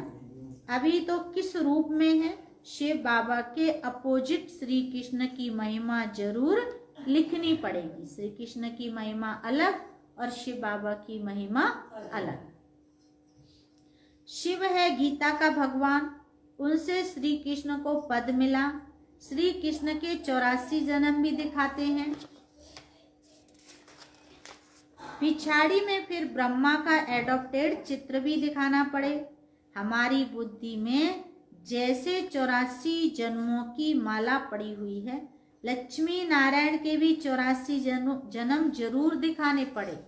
अभी तो किस रूप में है। शिव बाबा के अपोजिट श्री कृष्ण की महिमा जरूर लिखनी पड़ेगी। श्री कृष्ण की महिमा अलग और शिव बाबा की महिमा अलग। शिव है गीता का भगवान, उनसे श्री कृष्ण को पद मिला। श्री कृष्ण के 84 जन्म भी दिखाते हैं। पिछाड़ी में फिर ब्रह्मा का एडॉप्टेड चित्र भी दिखाना पड़े। हमारी बुद्धि में जैसे 84 जन्मों की माला पड़ी हुई है, लक्ष्मी नारायण के भी 84 जन्म जरूर दिखाने पड़े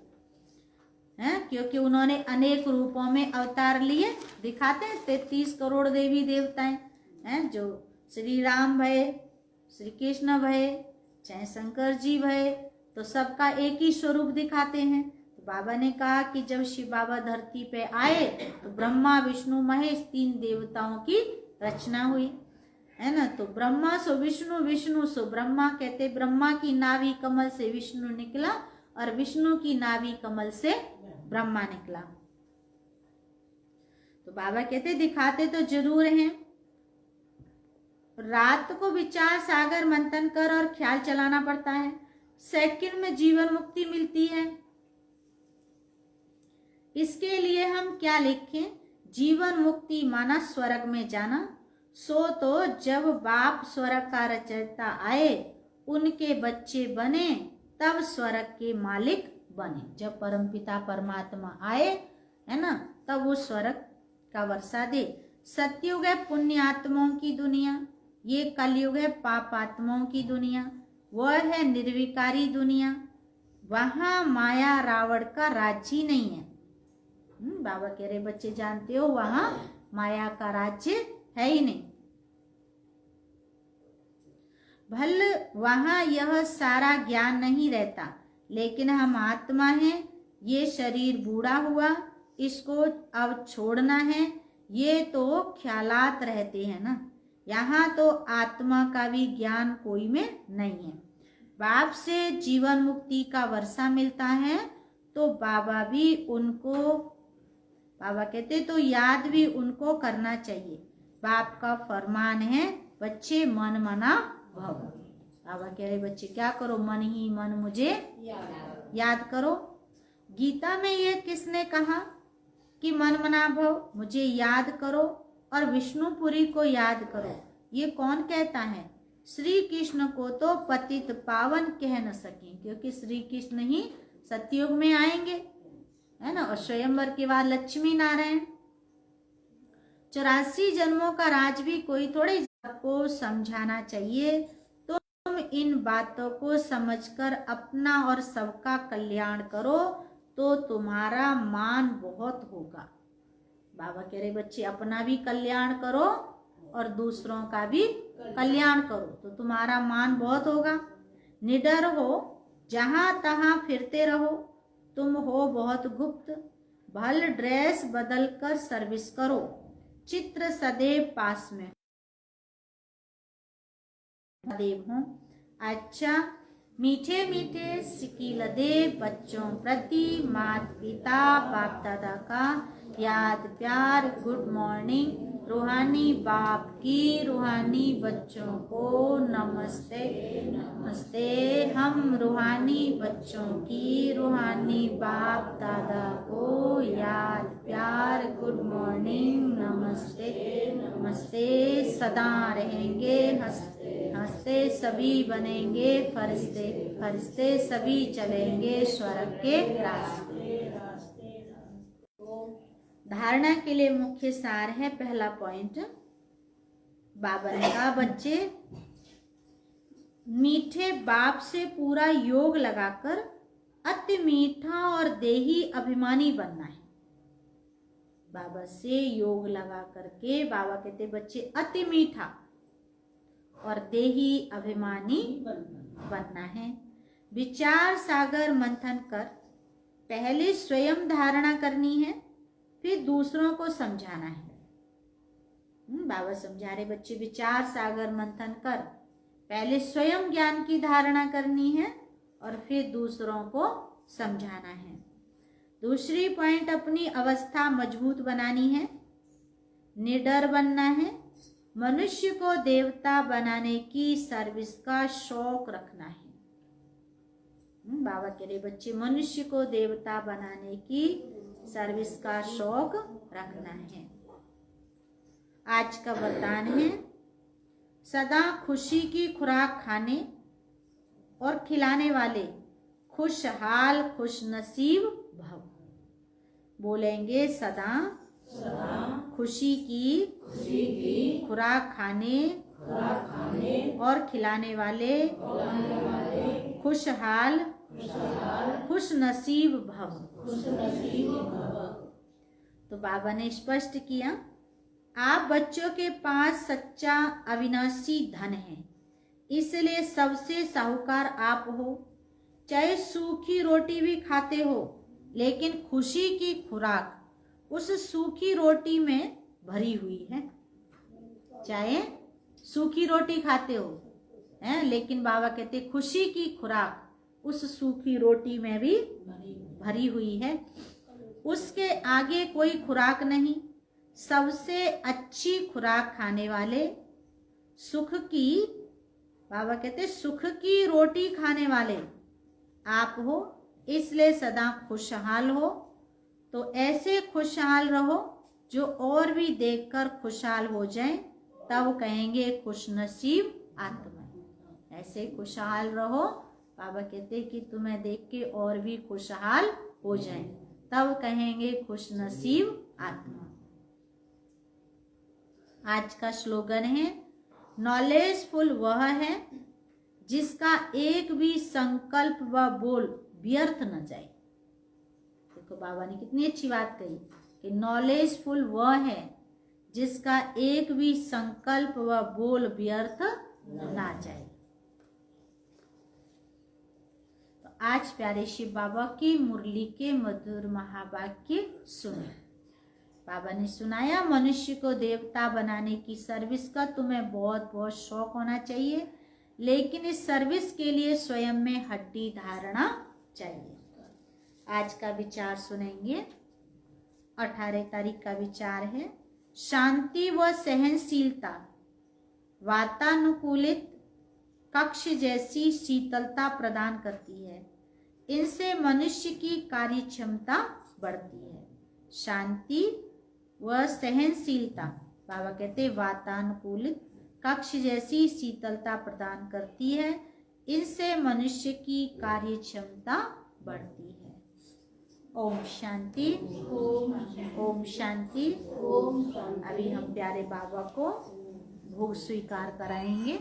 हैं, क्योंकि उन्होंने अनेक रूपों में अवतार लिए। दिखाते हैं 33 करोड़ देवी देवताएं हैं, जो श्री राम भये, श्री कृष्ण भये, चाहे शंकर जी भये, तो सबका एक ही स्वरूप दिखाते हैं। तो बाबा ने कहा कि जब शिव बाबा धरती पे आए तो ब्रह्मा विष्णु महेश 3 देवताओं की रचना हुई है ना। तो ब्रह्मा सो विष्णु, विष्णु सो ब्रह्मा। कहते ब्रह्मा की नाभि कमल से विष्णु निकला और विष्णु की नाभि कमल से ब्रह्मा निकला। तो बाबा कहते दिखाते तो जरूर हैं, रात को विचार सागर मंथन कर और ख्याल चलाना पड़ता है, सेकंड में जीवन मुक्ति मिलती है। इसके लिए हम क्या लिखें? जीवन मुक्ति माना स्वर्ग में जाना। सो तो जब बाप स्वर्ग का रचयिता आए, उनके बच्चे बने, तब स्वर्ग के मालिक बने। जब परमपिता परमात्मा आए है ना, तब वो स्वर्ग का वर्षा दे। सतयुग है पुण्य आत्माओं की दुनिया, ये कलयुग है पाप आत्माओं की दुनिया, वह है निर्विकारी दुनिया। वहां माया रावण का राज्य ही नहीं है। बाबा कह रहे बच्चे जानते हो, वहां माया का राज्य है ही नहीं। भल वहां यह सारा ज्ञान नहीं रहता, लेकिन हम आत्मा हैं, ये शरीर बूढ़ा हुआ, इसको अब छोड़ना है, ये तो ख्यालात रहते हैं ना। यहाँ तो आत्मा का भी ज्ञान कोई में नहीं है। बाप से जीवन मुक्ति का वर्षा मिलता है, तो बाबा भी उनको, बाबा कहते तो याद भी उनको करना चाहिए। बाप का फरमान है बच्चे मन मना भव। बाबा कह रहे बच्चे क्या करो? मन ही मन मुझे याद करो। गीता में ये किसने कहा कि मन मना भव, मुझे याद करो और विष्णुपुरी को याद करो? ये कौन कहता है? श्री कृष्ण को तो पतित पावन कह न सके, क्योंकि श्री कृष्ण ही सतयुग में आएंगे है ना, और स्वयंवर के बाद लक्ष्मी नारायण। 84 जन्मों का राज भी कोई थोड़े को समझाना चाहिए। तो तुम इन बातों को समझकर अपना और सबका कल्याण करो, तो तुम्हारा मान बहुत होगा। बाबा कह रहे बच्चे अपना भी कल्याण करो और दूसरों का भी कल्याण करो, तो तुम्हारा मान बहुत होगा। निडर हो, जहां तहां फिरते रहो, तुम हो बहुत गुप्त। भल ड्रेस बदल कर सर्विस करो, चित्र सदैव पास में देव हो। अच्छा, मीठे मीठे सिकील दे बच्चों प्रति माता पिता बाप दादा का याद प्यार। Good morning. रूहानी बाप की रूहानी बच्चों को नमस्ते नमस्ते। हम रूहानी बच्चों की रूहानी बाप दादा को याद प्यार। गुड मॉर्निंग, नमस्ते नमस्ते। सदा रहेंगे हंसते हंसते, सभी बनेंगे फरिश्ते फरिश्ते, सभी चलेंगे स्वर्ग के रास्ते। धारणा के लिए मुख्य सार है, पहला पॉइंट बाबा ने कहा बच्चे मीठे बाप से पूरा योग लगाकर अति मीठा और देही अभिमानी बनना है। बाबा से योग लगा करके बाबा कहते बच्चे अति मीठा और देही अभिमानी बनना है। विचार सागर मंथन कर पहले स्वयं धारणा करनी है, फिर दूसरों को समझाना है। बाबा समझा रहे बच्चे विचार सागर मंथन कर पहले स्वयं ज्ञान की धारणा करनी है और फिर दूसरों को समझाना है। दूसरी पॉइंट अपनी अवस्था मजबूत बनानी है, निडर बनना है, मनुष्य को देवता बनाने की सर्विस का शौक रखना है। बाबा कह रहे बच्चे मनुष्य को देवता बनाने की सर्विस का शौक रखना है। आज का वरदान है सदा खुशी की खुराक खाने और खिलाने वाले खुशहाल खुश नसीब भव। बोलेंगे सदा खुशी की खुराक खाने और खिलाने वाले खुशहाल खुश नसीब भव। तो बाबा ने स्पष्ट किया, आप बच्चों के पास सच्चा अविनाशी धन है, इसलिए सबसे साहूकार आप हो। चाहे सूखी रोटी भी खाते हो, लेकिन खुशी की खुराक उस सूखी रोटी में भरी हुई है। चाहे सूखी रोटी खाते हो हैं, लेकिन बाबा कहते खुशी की खुराक उस सूखी रोटी में भी भरी हुई है। उसके आगे कोई खुराक नहीं। सबसे अच्छी खुराक खाने वाले, सुख की, बाबा कहते सुख की रोटी खाने वाले आप हो, इसलिए सदा खुशहाल हो। तो ऐसे खुशहाल रहो जो और भी देखकर खुशहाल हो जाएं, तब कहेंगे खुशनसीब आत्मा। ऐसे खुशहाल रहो, बाबा कहते कि तुम्हें देख के और भी खुशहाल हो जाएं, तब कहेंगे खुशनसीब आत्मा। आज का स्लोगन है, नॉलेजफुल वह है जिसका एक भी संकल्प व बोल व्यर्थ न जाए। देखो बाबा ने कितनी अच्छी बात कही कि नॉलेजफुल वह है जिसका एक भी संकल्प व बोल व्यर्थ ना जाए। तो आज प्यारे शिव बाबा की मुरली के मधुर महावाक्य सुने। बाबा ने सुनाया, मनुष्य को देवता बनाने की सर्विस का तुम्हें बहुत बहुत शौक होना चाहिए, लेकिन इस सर्विस के लिए स्वयं में हड्डी धारणा चाहिए। आज का विचार सुनेंगे। 18 तारीख का विचार है, शांति व सहनशीलता वातानुकूलित कक्ष जैसी शीतलता प्रदान करती है। इनसे मनुष्य की कार्य क्षमता बढ़ती है। शांति व सहनशीलता, बाबा कहते वातानुकूलित कक्ष जैसी शीतलता प्रदान करती है। इनसे मनुष्य की कार्य क्षमता बढ़ती है। ओम शांति, ओम शांति, ओम शांति। अभी हम प्यारे बाबा को भोग स्वीकार कराएंगे।